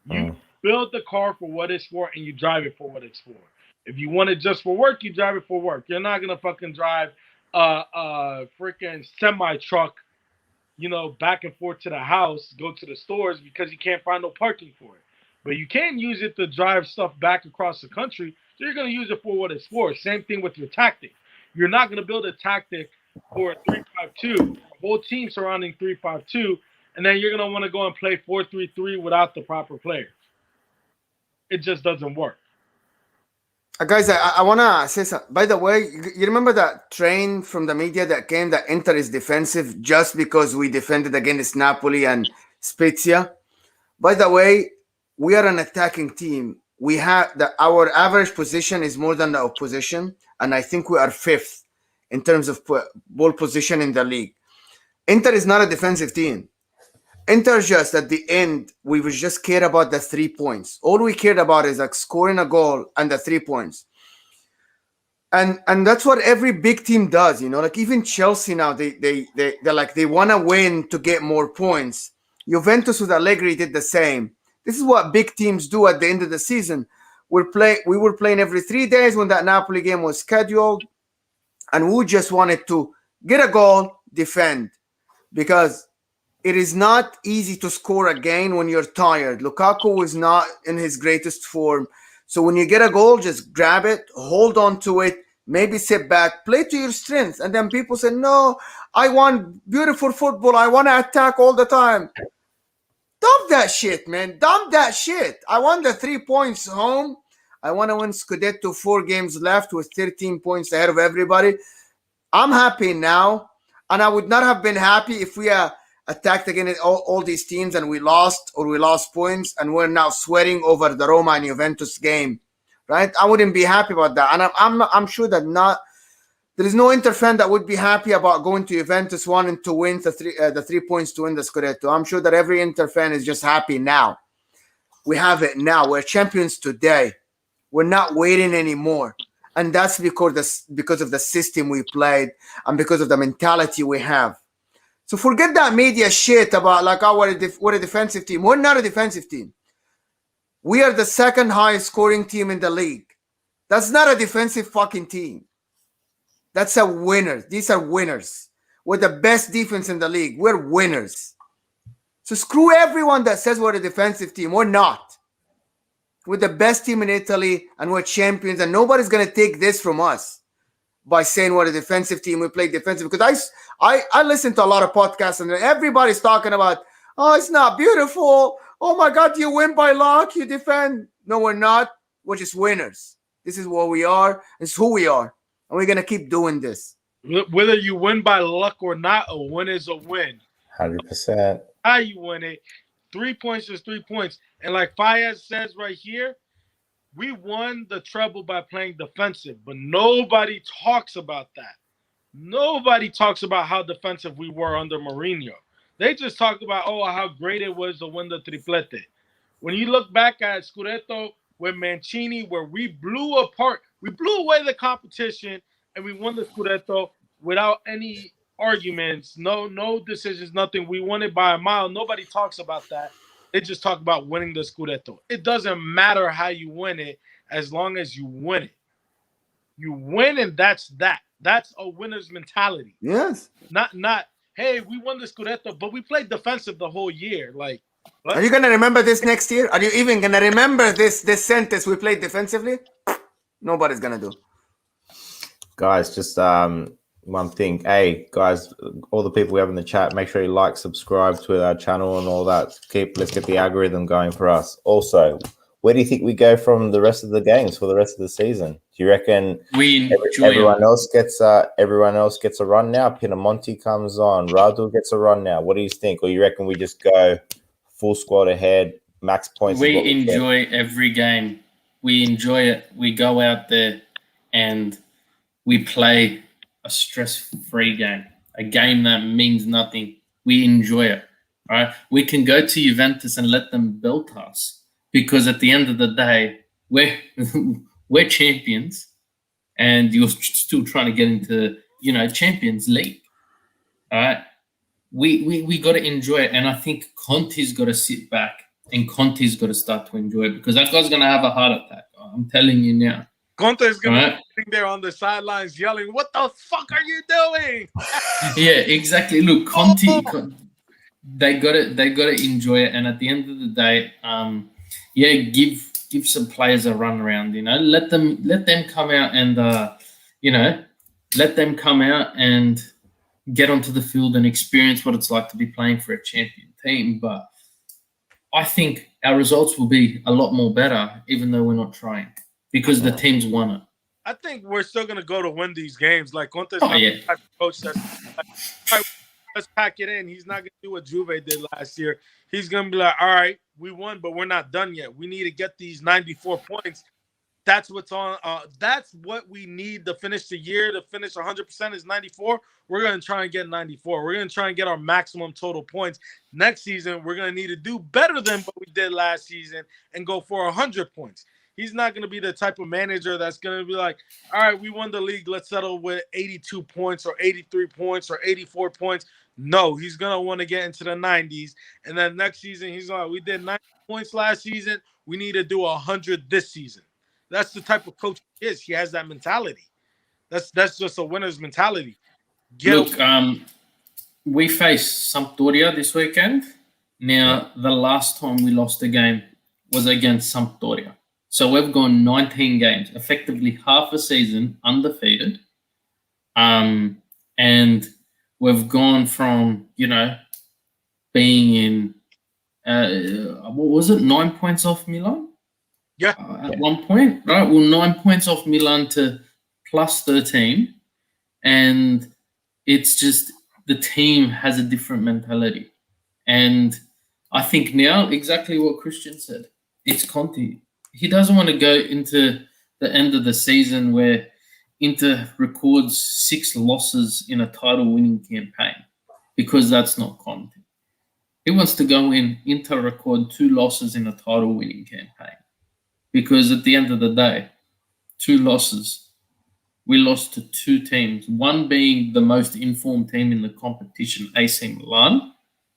You build the car for what it's for, and you drive it for what it's for. If you want it just for work, you drive it for work. You're not gonna fucking drive a freaking semi truck, back and forth to the house, go to the stores because you can't find no parking for it. But you can use it to drive stuff back across the country. So you're gonna use it for what it's for. Same thing with your tactic. You're not gonna build a tactic for a 3-5-2, a whole team surrounding 3-5-2. And then you're going to want to go and play 4-3-3 without the proper players. It just doesn't work. Guys, I want to say something. By the way, you remember that train from the media that came that Inter is defensive just because we defended against Napoli and Spezia? By the way, we are an attacking team. We have our average position is more than the opposition, and I think we are fifth in terms of ball position in the league. Inter is not a defensive team. Inter just at the end, we would just care about the 3 points. All we cared about is like scoring a goal and the 3 points. And that's what every big team does, like even Chelsea now, they're like they want to win to get more points. Juventus with Allegri did the same. This is what big teams do at the end of the season. We were playing every 3 days when that Napoli game was scheduled, and we just wanted to get a goal, defend, because it is not easy to score again when you're tired. Lukaku was not in his greatest form. So when you get a goal, just grab it, hold on to it, maybe sit back, play to your strength. And then people say, no, I want beautiful football. I want to attack all the time. Dump that shit, man. Dump that shit. I want the 3 points home. I want to win Scudetto, 4 games left with 13 points ahead of everybody. I'm happy now. And I would not have been happy if we attacked against all these teams and we lost points and we're now sweating over the Roma and Juventus game, right? I wouldn't be happy about that. And I'm sure that there is no Inter fan that would be happy about going to Juventus wanting to win the 3 points to win the Scudetto. I'm sure that every Inter fan is just happy now. We have it now. We're champions today. We're not waiting anymore. And that's because of the system we played and because of the mentality we have. So forget that media shit about like, oh, we're a defensive team. We're not a defensive team. We are the second highest scoring team in the league. That's not a defensive fucking team. That's a winner. These are winners. We're the best defense in the league. We're winners. So screw everyone that says we're a defensive team. We're not. We're the best team in Italy and we're champions, and nobody's going to take this from us by saying we're a defensive team. We play defensive. Because I listen to a lot of podcasts and everybody's talking about, oh, it's not beautiful. Oh my God, you win by luck. You defend. No, we're not. We're just winners. This is what we are. It's who we are. And we're going to keep doing this. Whether you win by luck or not, a win is a win. 100%. How you win it, 3 points is 3 points. And like Fayez says right here, we won the treble by playing defensive, but nobody talks about that. Nobody talks about how defensive we were under Mourinho. They just talk about, oh, how great it was to win the triplete. When you look back at Scudetto with Mancini, where we blew away the competition, and we won the Scudetto without any arguments, no decisions, nothing. We won it by a mile. Nobody talks about that. They just talk about winning the Scudetto. It doesn't matter how you win it as long as you win it. You win, and that's that. That's a winner's mentality. Yes. Not hey, we won the Scudetto, but we played defensive the whole year. Like, what? Are you going to remember this next year? Are you even going to remember this sentence, we played defensively? Nobody's going to do. Guys, just one thing. Hey, guys, all the people we have in the chat, make sure you like, subscribe to our channel and all that. Let's get the algorithm going for us. Also, where do you think we go from the rest of the games for the rest of the season? Do you reckon everyone else gets a run now? Pinamonti comes on, Radu gets a run now. What do you think? Or you reckon we just go full squad ahead, max points? We enjoy every game. We enjoy it. We go out there and we play a stress-free game, a game that means nothing. We enjoy it. All right, we can go to Juventus and let them belt us, because at the end of the day, we're champions, and you're still trying to get into Champions League. All right, we got to enjoy it, and I think Conte's got to sit back and Conte's got to start to enjoy it, because that guy's gonna have a heart attack. I'm telling you now. Conte's gonna be sitting there on the sidelines yelling, "What the fuck are you doing?" Yeah, exactly. Look, Conte, they got to enjoy it, and at the end of the day, give some players a run around. Let them come out and let them come out and get onto the field and experience what it's like to be playing for a champion team. But I think our results will be a lot more better, even though we're not trying, because the team's won it. I think we're still gonna go to win these games. Like Conte's the type of coach that's like, all right, let's pack it in. He's not gonna do what Juve did last year. He's gonna be like, all right, we won, but we're not done yet. We need to get these 94 points. That's what's on. That's what we need to finish the year. To finish 100% is 94. We're gonna try and get 94. We're gonna try and get our maximum total points. Next season, we're gonna need to do better than what we did last season and go for 100 points. He's not going to be the type of manager that's going to be like, all right, we won the league. Let's settle with 82 points or 83 points or 84 points. No, he's going to want to get into the 90s. And then next season, he's like, we did 90 points last season. We need to do 100 this season. That's the type of coach he is. He has that mentality. That's just a winner's mentality. We face Sampdoria this weekend. Now, the last time we lost a game was against Sampdoria. So we've gone 19 games, effectively half a season undefeated. And we've gone from, being in, what was it, 9 points off Milan? Yeah. At one point, right? Well, 9 points off Milan to plus 13. And it's just the team has a different mentality. And I think now, exactly what Christian said, it's Conte. He doesn't want to go into the end of the season where Inter records 6 losses in a title-winning campaign, because that's not Conte. He wants to go in, Inter record 2 losses in a title-winning campaign, because at the end of the day, 2 losses we lost to two teams. One being the most informed team in the competition, AC Milan,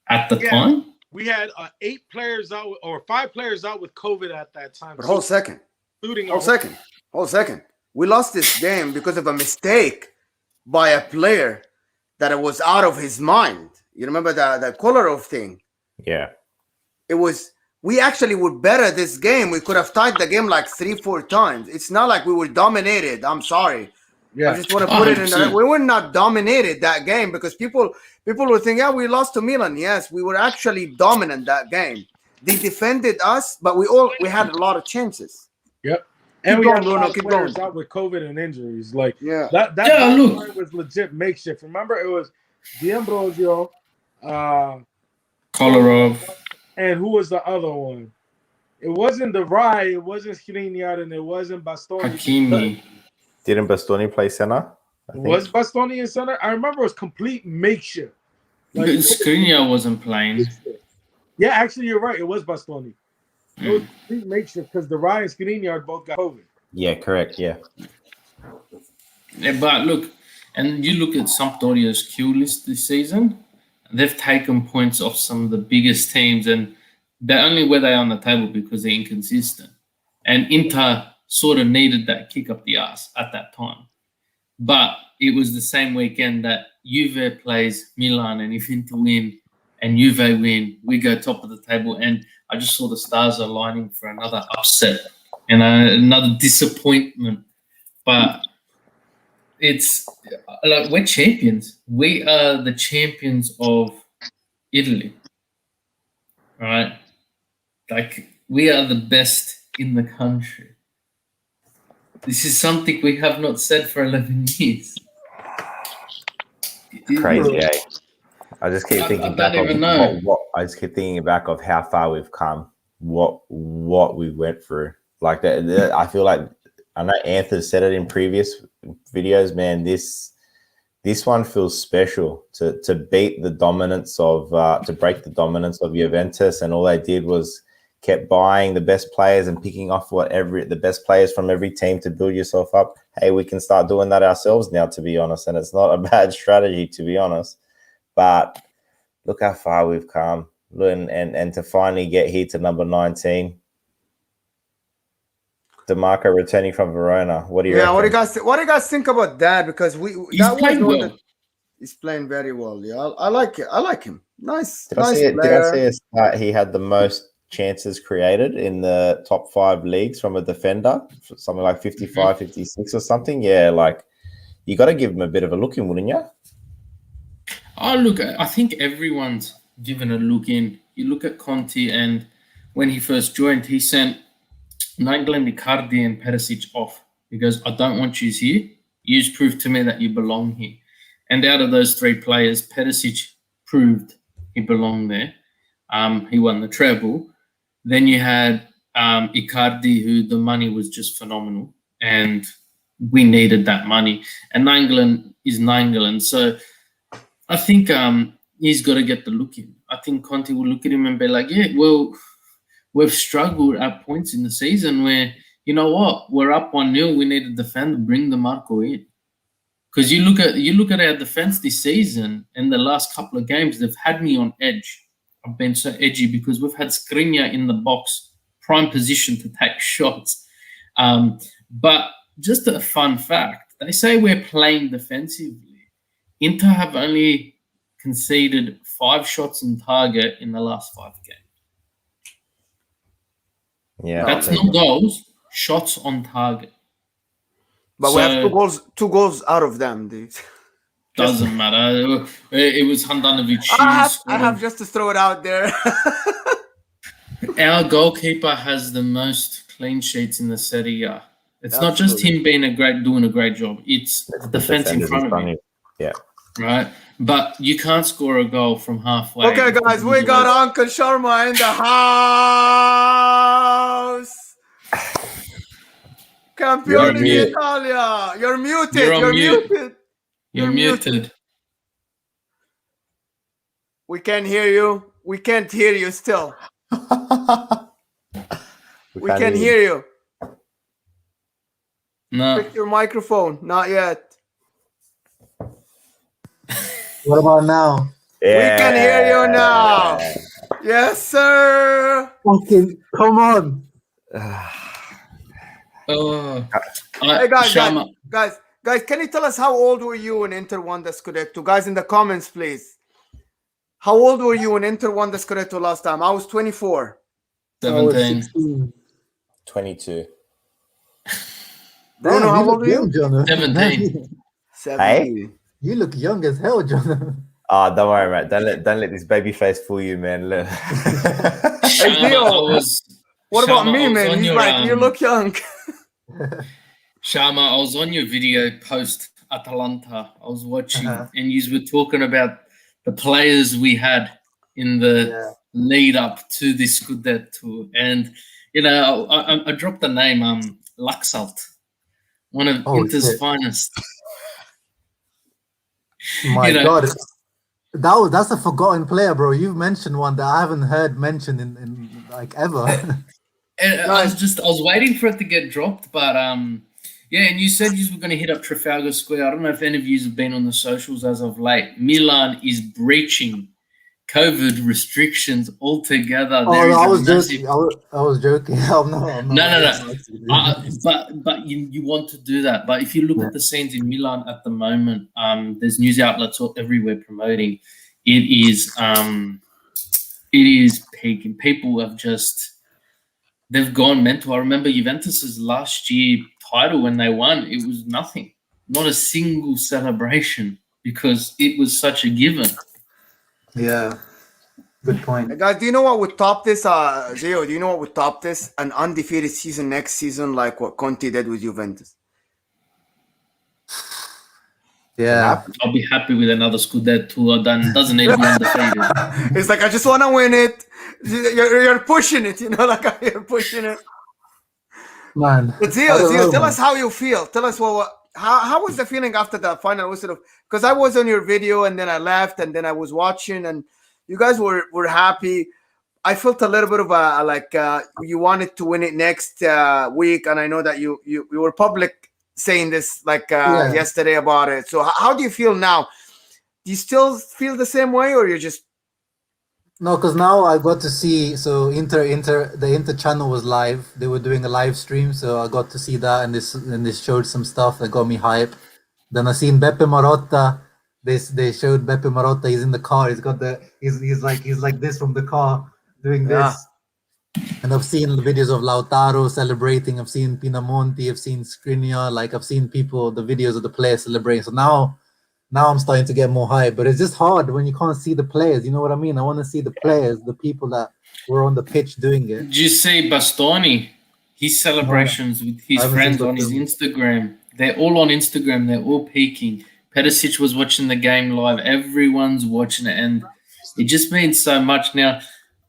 at the time. We had 8 players out or 5 players out with COVID at that time. But hold second. Hold second. We lost this game because of a mistake by a player that was out of his mind. You remember the Kolarov thing? Yeah. It was. We actually were better this game. We could have tied the game like 3-4 times. It's not like we were dominated. I'm sorry. Yeah. I just want to put it in there. 100%. We were not dominated that game because people would think, yeah, we lost to Milan. Yes, we were actually dominant that game. They defended us, but we had a lot of chances. Yep. And Keep we going, had Bruno, 5 keep players going. out with COVID and injuries. Like Yeah. that Yeah, look. line was legit makeshift. Remember, it was D'Ambrosio, Kolarov. and who was the other one? It wasn't the Rye, it wasn't Skriniar, and it wasn't Bastoni. Hakimi. Didn't Bastoni play center? I think? Was Bastoni in center? I remember it was complete makeshift. Like, Skriniar wasn't playing. yeah, actually, you're right. It was Bastoni. It was complete makeshift because the Rye and Skriniar both got COVID. Yeah, correct. Yeah. Yeah, but look, and you look at Sampdoria's Q list this season, they've taken points off some of the biggest teams, and they're only where they are on the table because they're inconsistent. And Inter sort of needed that kick up the ass at that time. But it was the same weekend that Juve plays Milan, and if Inter win and Juve win, we go top of the table. And I just saw the stars aligning for another upset and another disappointment. But it's like we're champions. We are the champions of Italy, right? Like we are the best in the country. This is something we have not said for 11 years. Crazy, eh? I just keep thinking back know. what I just keep thinking back of how far we've come, what we went through. Like that, I feel like I know Anthony said it in previous videos. Man, this one feels special to beat the dominance of to break the dominance of Juventus, and all they did was kept buying the best players and picking off the best players from every team to build yourself up. Hey, we can start doing that ourselves now, to be honest, and it's not a bad strategy, to be honest. But look how far we've come, and to finally get here to number 19. DeMarco returning from Verona. What do you? Yeah, reckon? what do you guys think about that? Because He's playing well. He's playing very well. Yeah, I like it. I like him. Nice. Did I see a stat? He had the most chances created in the top 5 leagues from a defender, something like 55, 56 or something. Yeah, like you got to give him a bit of a look in, wouldn't you? Oh, look, I think everyone's given a look in. You look at Conte, and when he first joined, he sent Nainggolan, Icardi, and Perisic off. He goes, I don't want you here. You've proved to me that you belong here. And out of those 3 players, Perisic proved he belonged there. He won the treble. Then you had Icardi, who the money was just phenomenal, and we needed that money. And Nainggolan is Nainggolan. So I think he's got to get the look in. I think Conte will look at him and be like, yeah, well, we've struggled at points in the season where, you know what, we're up 1-0, we need to defend, bring the Marco in. Because you look at our defense this season, and the last couple of games, they've had me on edge. I've been so edgy because we've had Skriniar in the box, prime position to take shots. But just a fun fact, they say we're playing defensively. Inter have only conceded 5 shots on target in the last 5 games. Yeah, That's not goals, shots on target. But we have 2 goals out of them, dude. Doesn't matter. It was Handanovic. I have just to throw it out there. Our goalkeeper has the most clean sheets in the Serie A. It's not just him doing a great job. It's the defense in front of him. Yeah. Right? But you can't score a goal from halfway. Okay, guys, we got Uncle Sharma in the house. Campioni di Italia. You're muted. You're muted. We can't hear you. We can't hear you still. We can hear you. No. Pick your microphone. Not yet. What about now? We can hear you now. Yes, sir. Fucking come on. Oh, Hey guys, Shama, guys, can you tell us how old were you when Inter won the Scudetto? Guys, in the comments, please. How old were you when Inter won the Scudetto last time? I was 24. I was 17. 16. 22. Bruno, Damn, how you old look were you? young, Jonah. 17. 70. You look young as hell, Jonah. Oh, don't worry, mate. Don't let this baby face fool you, man. Look. Shama, Theo, I was. What about Shama, I me, was man? on He's your, like, you look young. Shama, I was on your video post Atalanta. I was watching, Uh-huh. and you were talking about the players we had in the lead up to this Scudetto. And, you know, I dropped the name Laxalt, one of Oh, Inter's shit. finest. My You know, God. That's a forgotten player, bro. You've mentioned one that I haven't heard mentioned in like ever. And I was waiting for it to get dropped, but yeah, and you said you were going to hit up Trafalgar Square. I don't know if any of you have been on the socials as of late. Milan is breaching COVID restrictions altogether. Oh, There is no, I a was massive... joking. I was joking. I'm not. No. But you want to do that. But if you look at the scenes in Milan at the moment, there's news outlets everywhere promoting it is peaking. People have just... They've gone mental. I remember Juventus's last year title when they won, it was nothing. Not a single celebration because it was such a given. Yeah. Good point. Hey, guys, do you know what would top this? Gio, do you know what would top this? An undefeated season next season, like what Conte did with Juventus. Yeah. I'll be happy with another Scudetto done. Doesn't need to be undefeated. It's like, I just want to win it. You're pushing it, you know, like you're pushing it. Man. But Zio, tell us how you feel. Tell us how was the feeling after the final whistle? Because I was on your video and then I left and then I was watching and you guys were happy. I felt a little bit of you wanted to win it next week, and I know that you were public saying this yesterday about it. So how do you feel now? Do you still feel the same way, or you're just... No, because now I got to see. So the Inter channel was live. They were doing a live stream, so I got to see that, and this showed some stuff that got me hype. Then I seen Beppe Marotta. They showed Beppe Marotta. He's in the car. He's got he's like this from the car doing this. And I've seen the videos of Lautaro celebrating. I've seen Pinamonti. I've seen Skriniar. Like I've seen people, the videos of the players celebrating. So now I'm starting to get more hype. But it's just hard when you can't see the players. You know what I mean? I want to see the players, the people that were on the pitch doing it. Did you see Bastoni? His celebrations with his friends on his Instagram. They're all on Instagram. They're all peaking. Perisic was watching the game live. Everyone's watching it, and it just means so much. Now,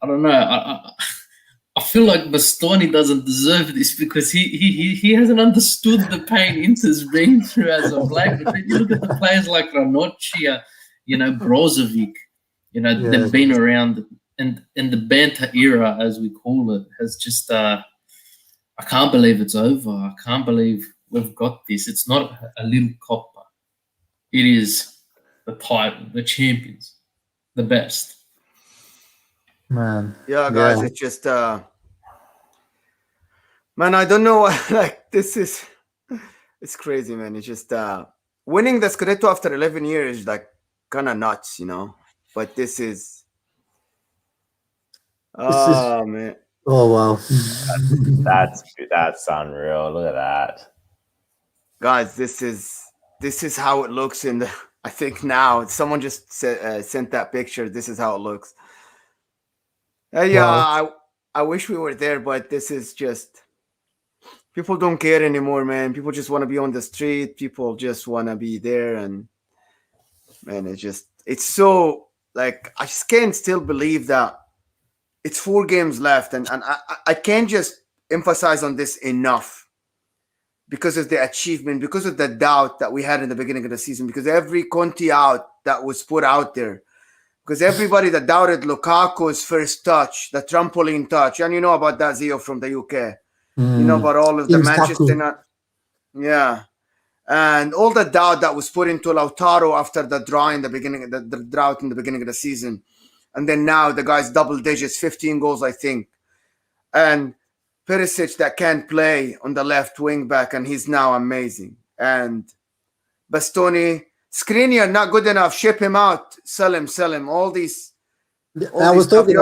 I don't know. I feel like Bastoni doesn't deserve this because he hasn't understood the pain Inter's been through as of late. But then you look at the players like Ranocchia, Brozovic, they've been around, and the banter era, as we call it, has just I can't believe it's over. I can't believe we've got this. It's not a little copper. It is the title, the champions, the best. Man. Yeah, guys, it's just man, I don't know. Like, this is, it's crazy, man. It's just winning the Scudetto after 11 years is like kind of nuts, But this is, man. Oh wow. That's unreal. Look at that. Guys, this is how it looks in the... I think now someone just sent that picture. This is how it looks. I wish we were there, but this is just... People don't care anymore, man. People just want to be on the street. People just want to be there. And, man, it's so... Like, I just can't still believe that it's 4 games left. And I can't just emphasize on this enough. Because of the achievement, because of the doubt that we had in the beginning of the season, because every Conte out that was put out there, because everybody that doubted Lukaku's first touch, the trampoline touch, and you know about that, Zio, from the UK. You know about all of the Manchester United. Yeah. And all the doubt that was put into Lautaro after the draw in the beginning, the drought in the beginning of the season. And then now the guy's double digits, 15 goals, I think. And Perisic that can't play on the left wing back, and he's now amazing. And Bastoni, Skriniar not good enough. Ship him out. Sell him. All these. I was talking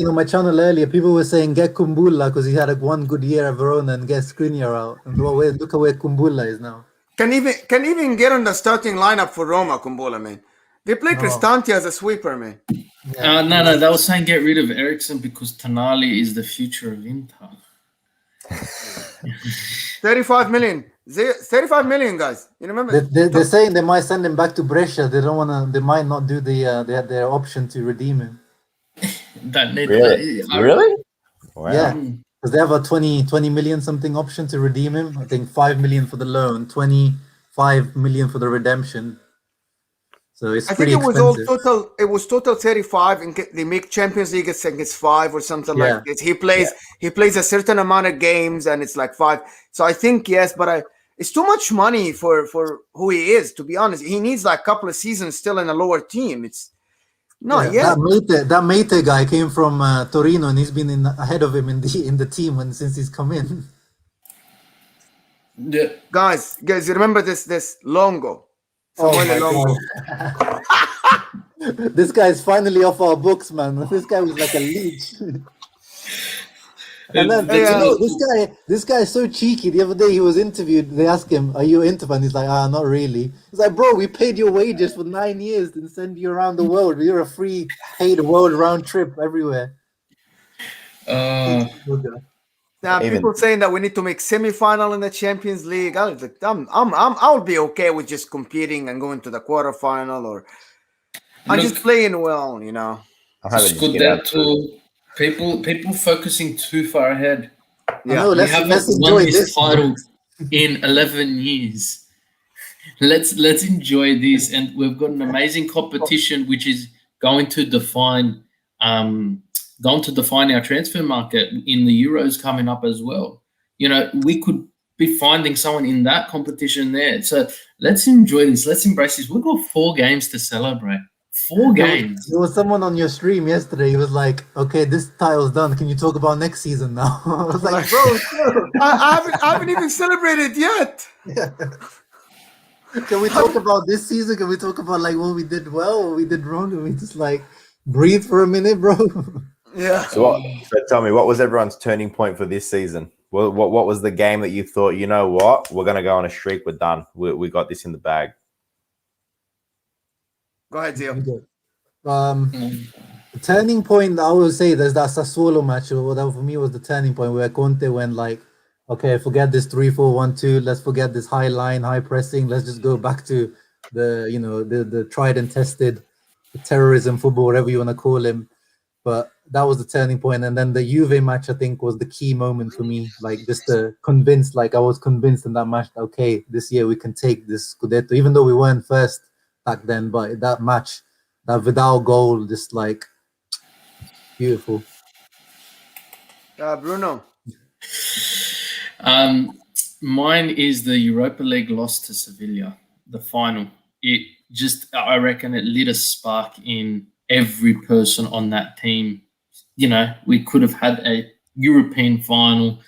on my channel earlier. People were saying get Kumbula because he had one good year at Verona and get Skriniar out. And look at where Kumbula is now. Can even get on the starting lineup for Roma, Kumbula, man. They play Cristante as a sweeper, man. Yeah. No, they were saying get rid of Ericsson because Tonali is the future of Inter. 35 million. 35 million, guys. You remember? They're saying they might send him back to Brescia. They don't want to. They might not do they had their option to redeem him. Really? Wow. Yeah, because they have a 20 million something option to redeem him. I think 5 million for the loan, 25 million for the redemption. So it's pretty expensive. It was total 35, and they make Champions League. It's 5 or something like this. He plays a certain amount of games, and it's like 5. So I think yes, but it's too much money for who he is. To be honest, he needs like a couple of seasons still in a lower team. It's not yet. That Mate guy came from Torino, and he's been ahead of him in the team since he's come in. Yeah, guys, you remember this Longo? Longo. This guy is finally off our books, man. This guy was like a leech. And then this guy is so cheeky. The other day he was interviewed. They asked him, "Are you Inter fan?" He's like, not really." He's like, "Bro, we paid your wages for 9 years and send you around the world. You're a free paid world round trip everywhere." People saying that we need to make semi-final in the Champions League. I'll be okay with just competing and going to the quarterfinal, or I'm just playing well, you know. People focusing too far ahead. Yeah, we haven't won this title in 11 years. Let's enjoy this, and we've got an amazing competition which is going to define our transfer market in the Euros coming up as well. You know, we could be finding someone in that competition there. So let's enjoy this. Let's embrace this. We've got 4 games to celebrate. 4 games. There was someone on your stream yesterday. He was like, "Okay, this title's done. Can you talk about next season now?" I was like, "Bro, I haven't even celebrated yet." Yeah. Can we talk about this season? Can we talk about like what we did well, what we did wrong? Can we just like breathe for a minute, bro? Yeah. So tell me, what was everyone's turning point for this season? What was the game that you thought, you know what, we're going to go on a streak, we're done, we got this in the bag? Go ahead, Zio. The turning point, I would say, there's that Sassuolo match. That for me was the turning point where Conte went like, okay, forget this 3-4-1-2. Let's forget this high line, high pressing. Let's just go back to the tried and tested terrorism football, whatever you want to call him. But that was the turning point. And then the Juve match, I think, was the key moment for me. Like just I was convinced in that match, okay, this year we can take this Scudetto, even though we weren't first back then. But that match, that Vidal goal, just like beautiful. Bruno. Mine is the Europa League loss to Sevilla, the final. It just, I reckon it lit a spark in every person on that team. You know, we could have had a European final.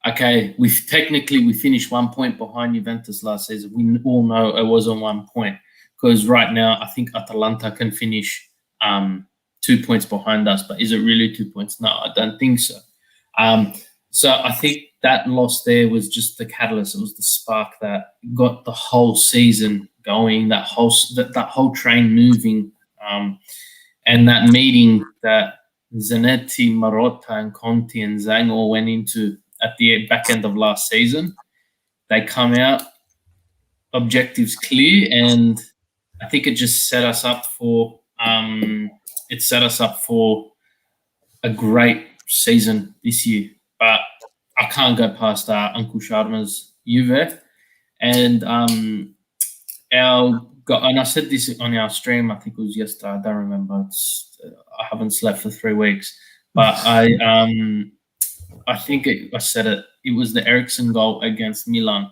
Okay, we finished 1 point behind Juventus last season. We all know it wasn't 1 point, because right now I think Atalanta can finish 2 points behind us. But is it really 2 points? No, I don't think so. So I think that loss there was just the catalyst. It was the spark that got the whole season going, that whole train moving. And that meeting that Zanetti, Marotta, and Conti and Zhang all went into at the back end of last season, they come out, objectives clear, and I think it just set us up for a great season this year. But I can't go past Uncle Sharma's Juve, and and I said this on our stream, I think it was yesterday, I don't remember. I haven't slept for 3 weeks. But I think I said it. It was the Ericsson goal against Milan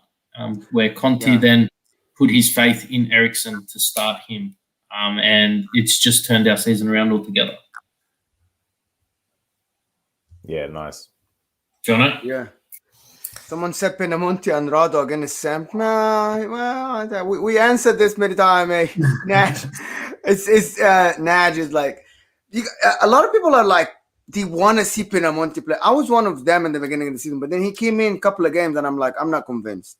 where Conte then put his faith in Eriksen to start him. And it's just turned our season around altogether. Yeah, nice. Jono? Yeah. Someone said Pinamonti and Rado against Sam. Nah, well, we answered this many times. Eh? Naj, Naj is like, a lot of people are like, they want to see Pinamonti play. I was one of them in the beginning of the season, but then he came in a couple of games, and I'm like, I'm not convinced.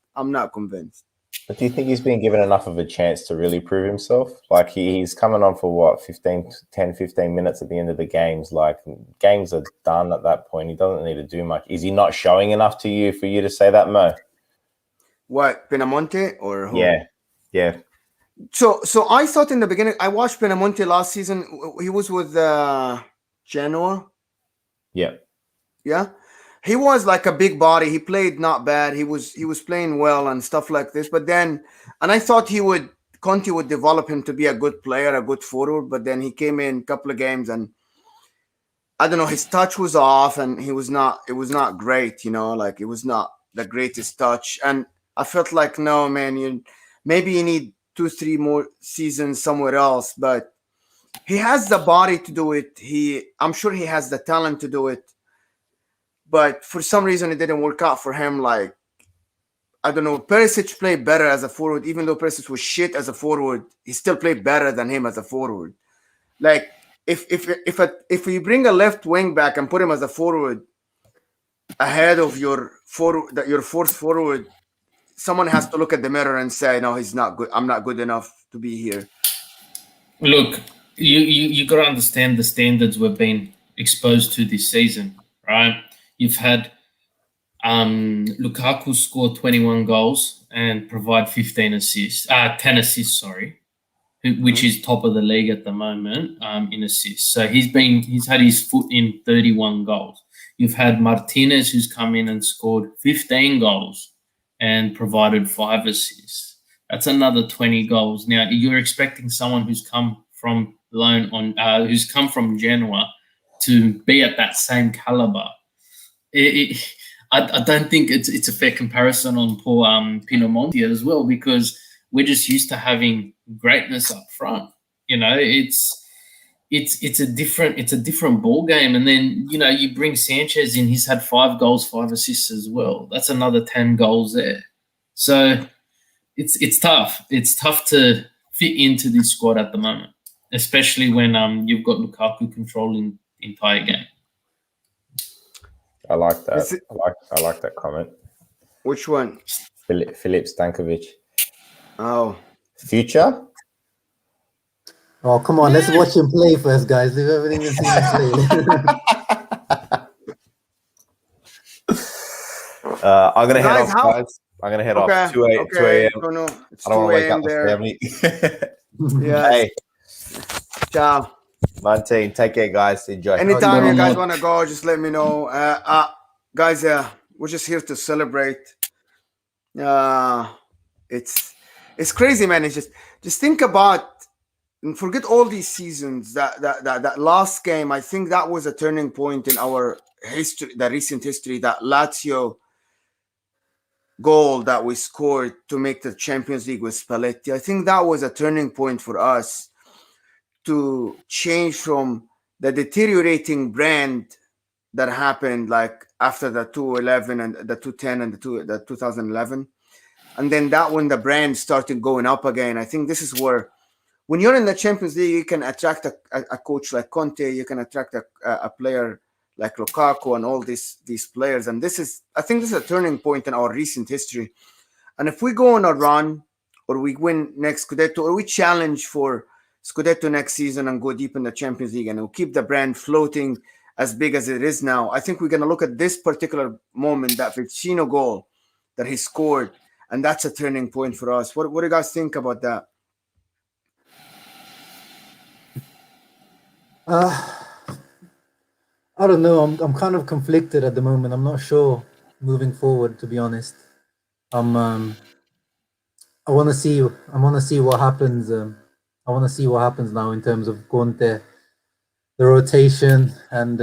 But do you think he's been given enough of a chance to really prove himself? Like he's coming on for what, 10, 15 minutes at the end of the games. Like games are done at that point. He doesn't need to do much. Is he not showing enough to you for you to say that, Mo? What, Pinamonti or who? Yeah. So I thought in the beginning, I watched Pinamonti last season. He was with Genoa. Yeah. Yeah. He was like a big body. He played not bad. He was playing well and stuff like this. But then, and I thought Conte would develop him to be a good player, a good forward. But then he came in a couple of games and I don't know, his touch was off and it was not great, like it was not the greatest touch. And I felt like, no, man, maybe you need 2-3 more seasons somewhere else. But he has the body to do it. I'm sure he has the talent to do it. But for some reason, it didn't work out for him. Like, I don't know, Perisic played better as a forward. Even though Perisic was shit as a forward, he still played better than him as a forward. Like, if you bring a left wing back and put him as a forward ahead of your fourth forward, someone has to look at the mirror and say, no, he's not good. I'm not good enough to be here. Look, you got to understand the standards we've been exposed to this season, right? You've had Lukaku score 21 goals and provide 10 assists, which is top of the league at the moment in assists. So he's had his foot in 31 goals. You've had Martinez, who's come in and scored 15 goals and provided 5 assists. That's another 20 goals. Now you're expecting someone who's come from who's come from Genoa to be at that same caliber. I don't think it's a fair comparison on poor Pinamonti as well, because we're just used to having greatness up front. It's a different ball game. And then you bring Sanchez in. He's had 5 goals, 5 assists as well. That's another 10 goals there. So it's tough. It's tough to fit into this squad at the moment, especially when you've got Lukaku controlling the entire game. I like that. I like that comment. Which one? Filip Stankovic. Oh. Future? Oh, come on. Let's watch him play first, guys. We've haven't even seen him play. I'm going to head off, How- guys. I'm going to head off. 2 a.m. No, it's I don't want to 2 wake a.m. up the there. family. Yeah. Hey, Ciao. 19. Take care, guys. Enjoy. Anytime you guys want to go, just let me know. Guys, we're just here to celebrate. It's crazy, man. It's just think about and forget all these seasons. That last game, I think that was a turning point in our history, the recent history. That Lazio goal that we scored to make the Champions League with Spalletti. I think that was a turning point for us to change from the deteriorating brand that happened like after the 2011 and the 2010 and the 2011. And then that when the brand started going up again, I think this is where, when you're in the Champions League, you can attract a coach like Conte, you can attract a player like Lukaku and all these players. And I think this is a turning point in our recent history. And if we go on a run or we win next Scudetto or we challenge for Scudetto next season and go deep in the Champions League and we'll keep the brand floating as big as it is now, I think we're going to look at this particular moment, that Vecino goal that he scored, and that's a turning point for us. What do you guys think about that? I don't know. I'm kind of conflicted at the moment. I'm not sure moving forward, to be honest. I want to see what happens. I want to see what happens now in terms of Conte, the rotation, and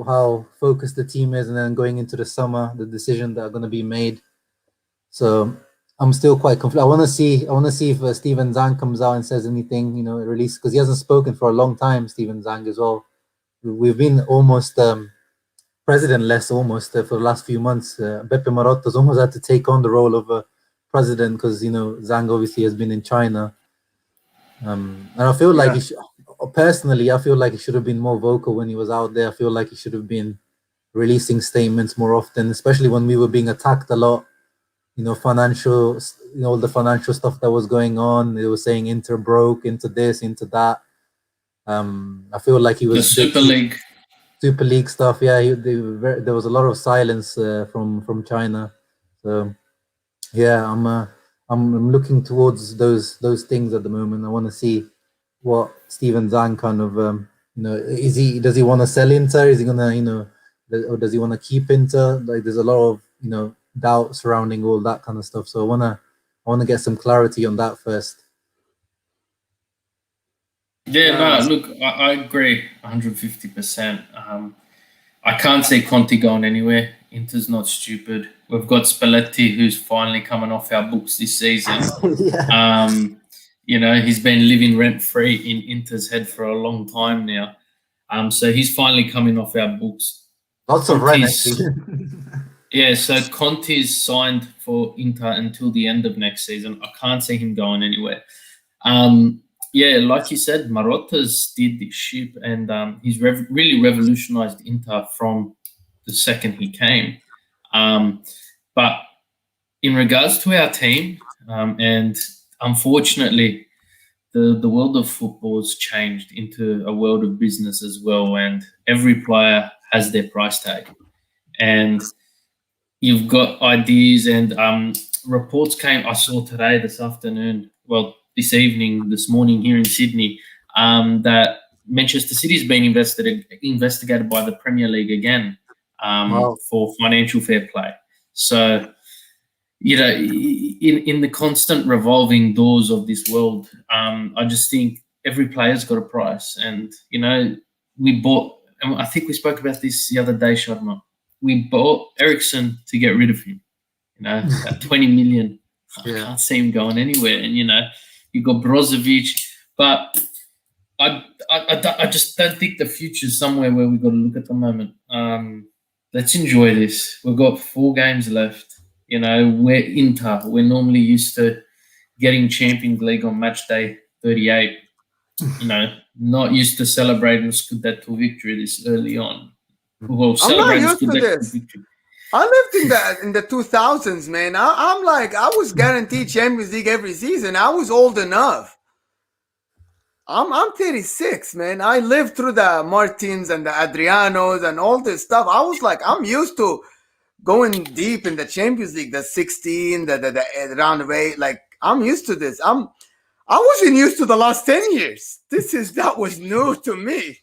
how focused the team is, and then going into the summer, the decisions that are going to be made. So I'm still quite confused. I want to see if Steven Zhang comes out and says anything, release, because he hasn't spoken for a long time. Steven Zhang as well. We've been almost presidentless for the last few months. Beppe Marotto's almost had to take on the role of a president because Zhang obviously has been in China. And I feel like personally, I feel like he should have been more vocal when he was out there. I feel like he should have been releasing statements more often, especially when we were being attacked a lot. Financial, all the financial stuff that was going on. They were saying Inter broke, into this, into that. I feel like he was the Super League stuff. Yeah, there was a lot of silence from China. So yeah, I'm looking towards those things at the moment. I want to see what Steven Zhang kind of does he want to sell Inter? Is he gonna or does he want to keep Inter? Like there's a lot of doubt surrounding all that kind of stuff. So I wanna get some clarity on that first. Yeah, no, look, I agree 150%. I can't see Conte going anywhere. Inter's not stupid. We've got Spalletti, who's finally coming off our books this season. Yeah. He's been living rent-free in Inter's head for a long time now. So he's finally coming off our books. Lots of rent, actually. Yeah, so Conte's signed for Inter until the end of next season. I can't see him going anywhere. Yeah, like you said, Marotta's steered this ship, and he's really revolutionised Inter from the second he came. But in regards to our team, and unfortunately, the world of football has changed into a world of business as well, and every player has their price tag. And you've got ideas and reports I saw today, this afternoon, this morning here in Sydney, that Manchester City's been investigated by the Premier League again for financial fair play. So, in the constant revolving doors of this world, I just think every player's got a price. And, we bought, and I think we spoke about this the other day, Sharma. We bought Ericsson to get rid of him, at 20 million. I can't see him going anywhere. And, you got Brozovic, but I just don't think the future's somewhere where we've got to look at the moment. Let's enjoy this. We've got 4 games left. We're Inter. We're normally used to getting Champions League on match day 38. Not used to celebrating Scudetto victory this early on. Well, I'm not used to this. Victory. I lived in the 2000s, man. I'm like, I was guaranteed Champions League every season. I was old enough. I'm 36, man. I lived through the Martins and the Adrianos and all this stuff. I was like, I'm used to going deep in the Champions League, the 16, the round of 8. Like, I'm used to this. I wasn't used to the last 10 years. That was new to me.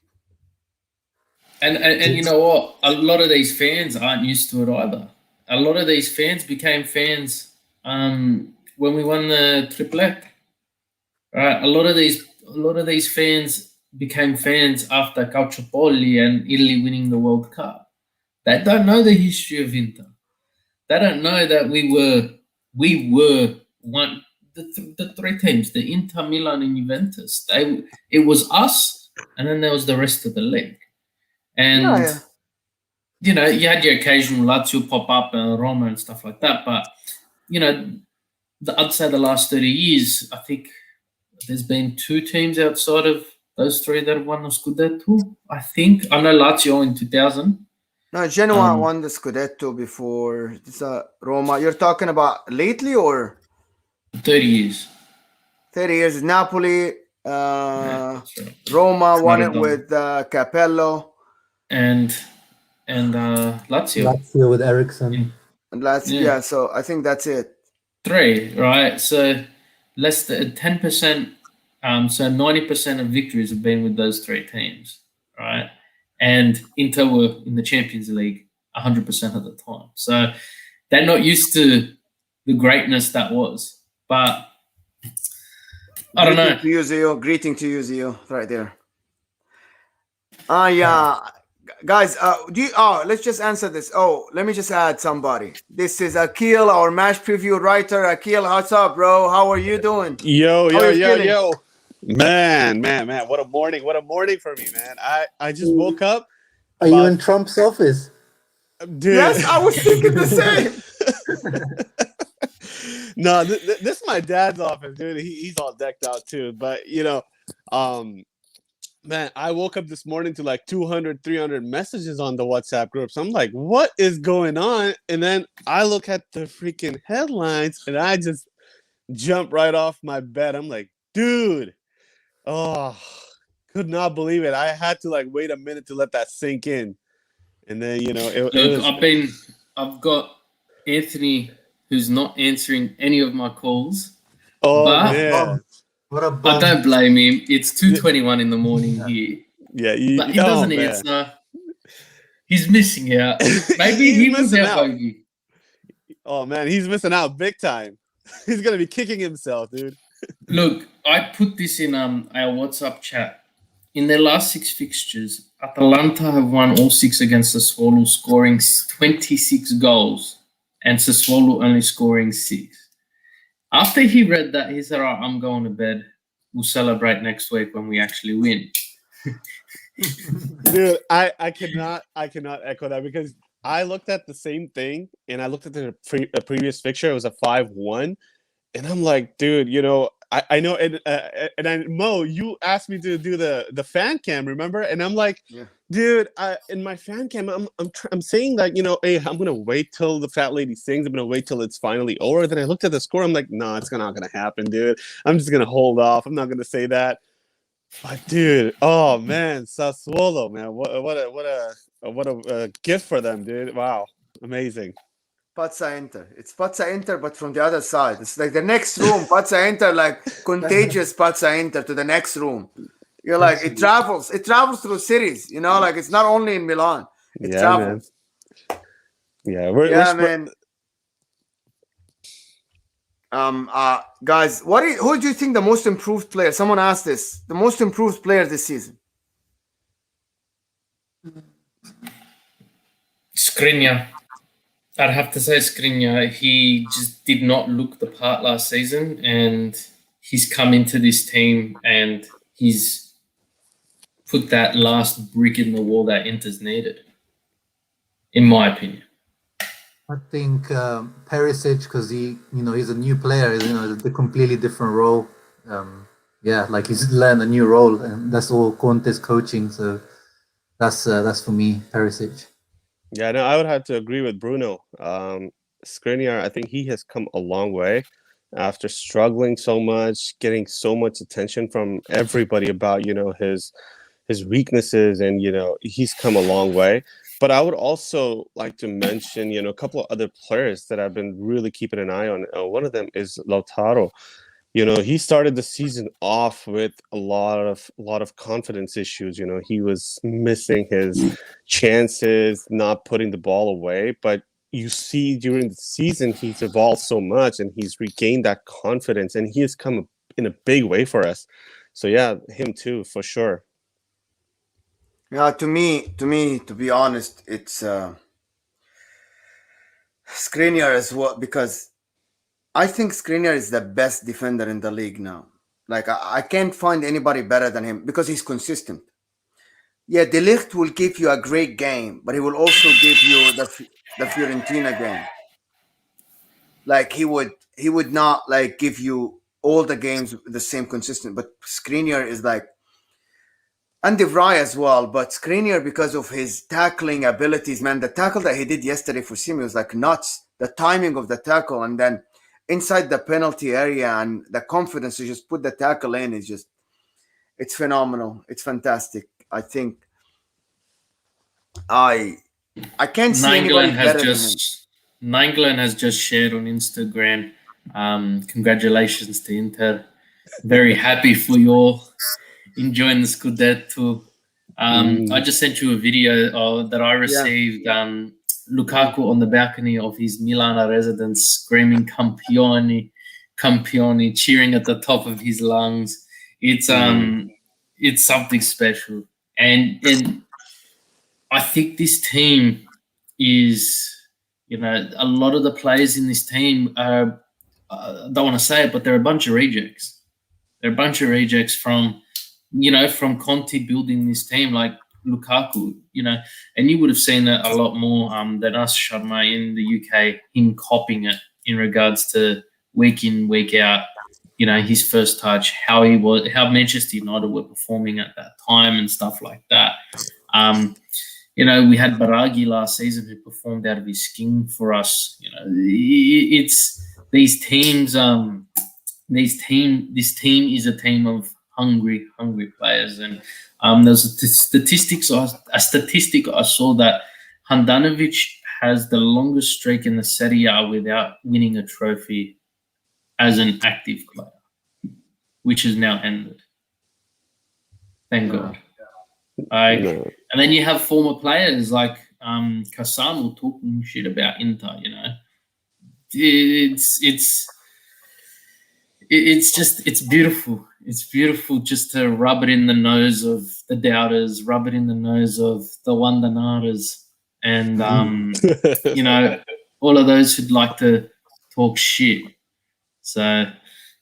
And you know what? A lot of these fans aren't used to it either. A lot of these fans became fans when we won the triplet. Right? A lot of these fans became fans after Calciopoli and Italy winning the World Cup. They don't know the history of Inter. They don't know that we were one the 3 teams, the Inter, Milan, and Juventus. It was us, and then there was the rest of the league. And, you had your occasional Lazio pop up and Roma and stuff like that. But, I'd say the last 30 years, I think there's been 2 teams outside of those 3 that have won the Scudetto, I think. I know Lazio in 2000. No, Genoa won the Scudetto before. It's Roma. You're talking about lately or? 30 years. 30 years. Napoli, Right. Roma won it with Capello. And Lazio. Lazio with Ericsson. And Lazio, so I think that's it. 3, right? So less than 10%, so 90% of victories have been with those 3 teams, right? And Inter were in the Champions League 100% of the time. So they're not used to the greatness that was. But I don't know. Greeting to you, Zio, right there. Yeah. Guys, let's just answer this. Oh, let me just add somebody. This is Akil, our match preview writer. Akil, what's up, bro? How are you doing? Yo, How yo, are you yo, feeling? yo. Man. What a morning. What a morning for me, man. I just woke up. Are you in Trump's office? Dude. Yes, I was thinking the same. No, this is my dad's office, dude. He's all decked out too. But, man, I woke up this morning to like 200, 300 messages on the WhatsApp group. So I'm like, what is going on? And then I look at the freaking headlines and I just jump right off my bed. I'm like, dude, oh, could not believe it. I had to like wait a minute to let that sink in. And then, it Look, was... I've got Anthony who's not answering any of my calls. Oh, but man. What a I bomb. don't blame him. It's 2:21 in the morning here. Yeah, But he doesn't answer. He's missing out. Maybe he was missing our out. bogey. Oh, man, he's missing out big time. He's going to be kicking himself, dude. Look, I put this in our WhatsApp chat. In their last 6 fixtures, Atalanta have won all 6 against Sassuolo, scoring 26 goals, and Sassuolo only scoring 6. After he read that, he said, "All right, I'm going to bed. We'll celebrate next week when we actually win." Dude, I cannot echo that because I looked at the same thing and I looked at the previous fixture. It was a 5-1, and I'm like, dude, I know, and Mo, you asked me to do the fan cam, remember? And I'm like, Yeah. dude, in my fan cam, I'm saying that, hey, I'm gonna wait till the fat lady sings. I'm gonna wait till it's finally over. Then I looked at the score. I'm like, no, it's not gonna happen, dude. I'm just gonna hold off. I'm not gonna say that. But dude, oh man, Sassuolo, man, what a gift for them, dude. Wow, amazing. Pazza Inter. It's Pazza Inter, but from the other side. It's like the next room. Pazza Inter, like contagious Pazza Inter to the next room. You're like, it travels. It travels through cities, like it's not only in Milan. It travels. Man. Yeah, man. Guys, who do you think the most improved player? Someone asked this. The most improved player this season. Skriniar. I'd have to say Skriniar. He just did not look the part last season, and he's come into this team and he's put that last brick in the wall that Inter's needed, in my opinion. I think Perisic, because he's a new player, a completely different role. Like he's learned a new role, and that's all Conte's coaching. So that's for me, Perisic. Yeah, no, I would have to agree with Bruno. Skriniar, I think he has come a long way after struggling so much, getting so much attention from everybody about his weaknesses, and he's come a long way. But I would also like to mention, a couple of other players that I've been really keeping an eye on. One of them is Lautaro. He started the season off with a lot of confidence issues. He was missing his chances, not putting the ball away. But you see during the season, he's evolved so much and he's regained that confidence, and he has come in a big way for us. So yeah, him too, for sure. Yeah, to me, to be honest, it's Skriniar as well, because I think Skriniar is the best defender in the league now. Like I can't find anybody better than him because he's consistent. Yeah, De Ligt will give you a great game, but he will also give you the Fiorentina game. Like he would not like give you all the games the same consistent. But Skriniar is like, and De Vrij as well, but Skriniar, because of his tackling abilities, man, the tackle that he did yesterday for Simi was like nuts. The timing of the tackle, and then inside the penalty area, and the confidence to just put the tackle in is just, it's phenomenal. It's fantastic. I think I can't see anybody better than him. Nainggolan has just shared on Instagram. Congratulations to Inter. Very happy for you all. Enjoying the Scudetto. I just sent you a video that I received. Lukaku on the balcony of his Milan residence screaming "Campioni, Campioni," cheering at the top of his lungs. It's something special, and I think this team is, you know, a lot of the players in this team are, I don't want to say it, but they're a bunch of rejects. They're a bunch of rejects from, you know, from Conte building this team, like Lukaku, you know, and you would have seen it a lot more than us, Sharma, in the UK, him copying it in regards to week in, week out, you know, his first touch, how Manchester United were performing at that time and stuff like that. You know, we had Baragi last season who performed out of his skin for us. You know, it's these teams. This team is a team of hungry players, and there's a statistic I saw that Handanovic has the longest streak in the Serie A without winning a trophy as an active player, which has now ended. Thank God. No. And then you have former players like Cassano talking shit about Inter. You know, it's beautiful. It's beautiful just to rub it in the nose of the doubters, rub it in the nose of the Wandanaras, and you know, all of those who'd like to talk shit. So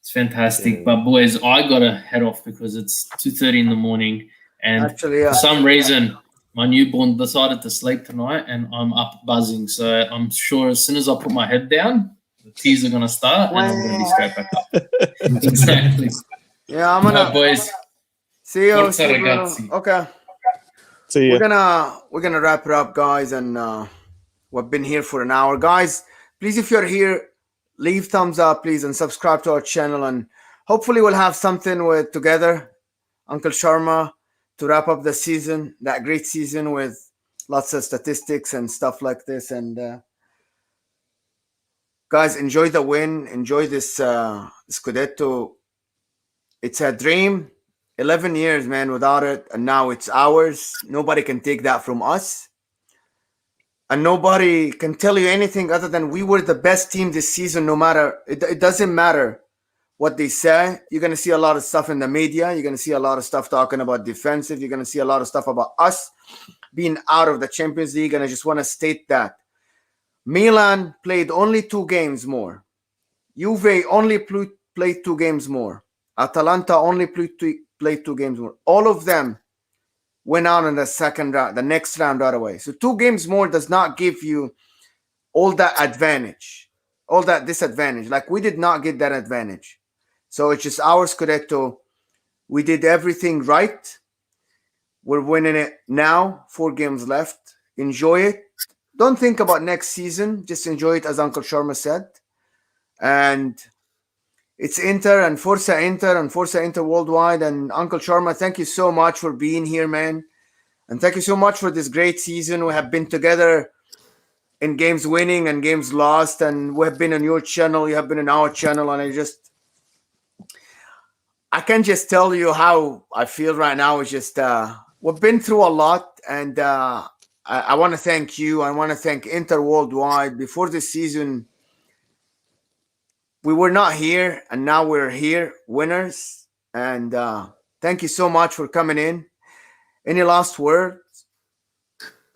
it's fantastic. Yeah. But boys, I gotta head off because it's 2:30 in the morning, and Actually, for some reason my newborn decided to sleep tonight, and I'm up buzzing. So I'm sure as soon as I put my head down, the tears are gonna start, and I'm gonna be straight back up. Exactly. Yeah, I'm All right, gonna boys. see you. Forza see you, Bruno. ragazzi. Okay, See ya. we're gonna wrap it up, guys, and we've been here for an hour, guys. Please, if you're here, leave thumbs up, please, and subscribe to our channel, and hopefully we'll have something with together, Uncle Sharma, to wrap up the season, that great season with lots of statistics and stuff like this. And guys, enjoy the win, enjoy this Scudetto. It's a dream. 11 years, man, without it, and now it's ours. Nobody can take that from us. And nobody can tell you anything other than we were the best team this season, no matter, it doesn't matter what they say. You're going to see a lot of stuff in the media. You're going to see a lot of stuff talking about defensive. You're going to see a lot of stuff about us being out of the Champions League. And I just want to state that Milan played only 2 games more. Juve only played 2 games more. Atalanta only played 2 games more. All of them went out in the second round, the next round right away. So 2 games more does not give you all that advantage, all that disadvantage. Like, we did not get that advantage. So it's just our Scudetto. We did everything right. We're winning it now. 4 games left. Enjoy it. Don't think about next season. Just enjoy it, as Uncle Sharma said. And it's Inter and Forza Inter worldwide. And Uncle Sharma, thank you so much for being here, man. And thank you so much for this great season. We have been together in games winning and games lost. And we have been on your channel. You have been on our channel. And I can just tell you how I feel right now. It's just, we've been through a lot. And I want to thank you. I want to thank Inter worldwide. Before this season, we were not here, and now we're here, winners. And thank you so much for coming in. Any last words?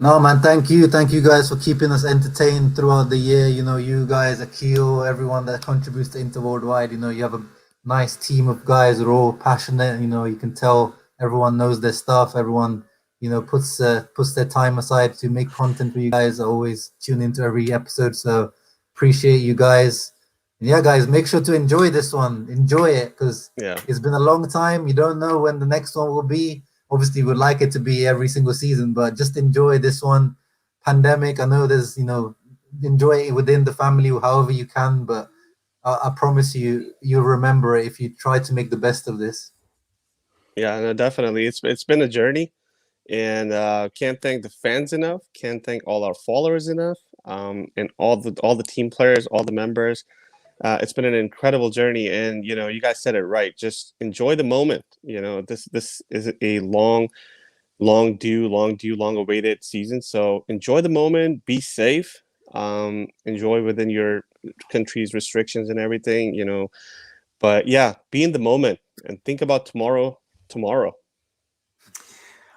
No, man, thank you guys for keeping us entertained throughout the year. You know, you guys, Akil, everyone that contributes to Inter Worldwide, you know, you have a nice team of guys who are all passionate. You know, you can tell everyone knows their stuff. Everyone, you know, puts their time aside to make content for you guys. I always tune into every episode, so appreciate you guys. And yeah, guys, make sure to enjoy this one. Enjoy it, because it's been a long time. You don't know when the next one will be. Obviously, we'd like it to be every single season, but just enjoy this one. Pandemic, I know there's, you know, enjoy it within the family however you can, but I promise you, you'll remember it if you try to make the best of this. Yeah, no, definitely. It's been a journey, and can't thank the fans enough. Can't thank all our followers enough, and all the team players, all the members. It's been an incredible journey, and you know, you guys said it right. Just enjoy the moment. You know, this is a long awaited season. So enjoy the moment. Be safe. Enjoy within your country's restrictions and everything. You know, but yeah, be in the moment and think about tomorrow.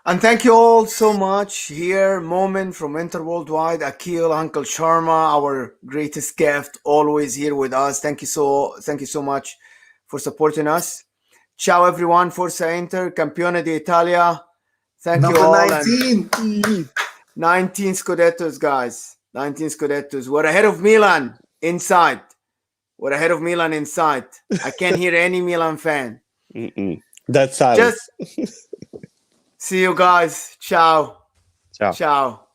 And thank you all so much. Here, Moment from Inter Worldwide, Akil, Uncle Sharma, our greatest gift, always here with us. Thank you so much for supporting us. Ciao everyone, Forza Inter, Campione d'Italia. Thank you Number all. And 19. 19 Scudettos, guys. 19 Scudettos. We're ahead of Milan inside. We're ahead of Milan inside. I can't hear any Milan fan. That's silence. Just see you guys. Ciao. Ciao. Ciao.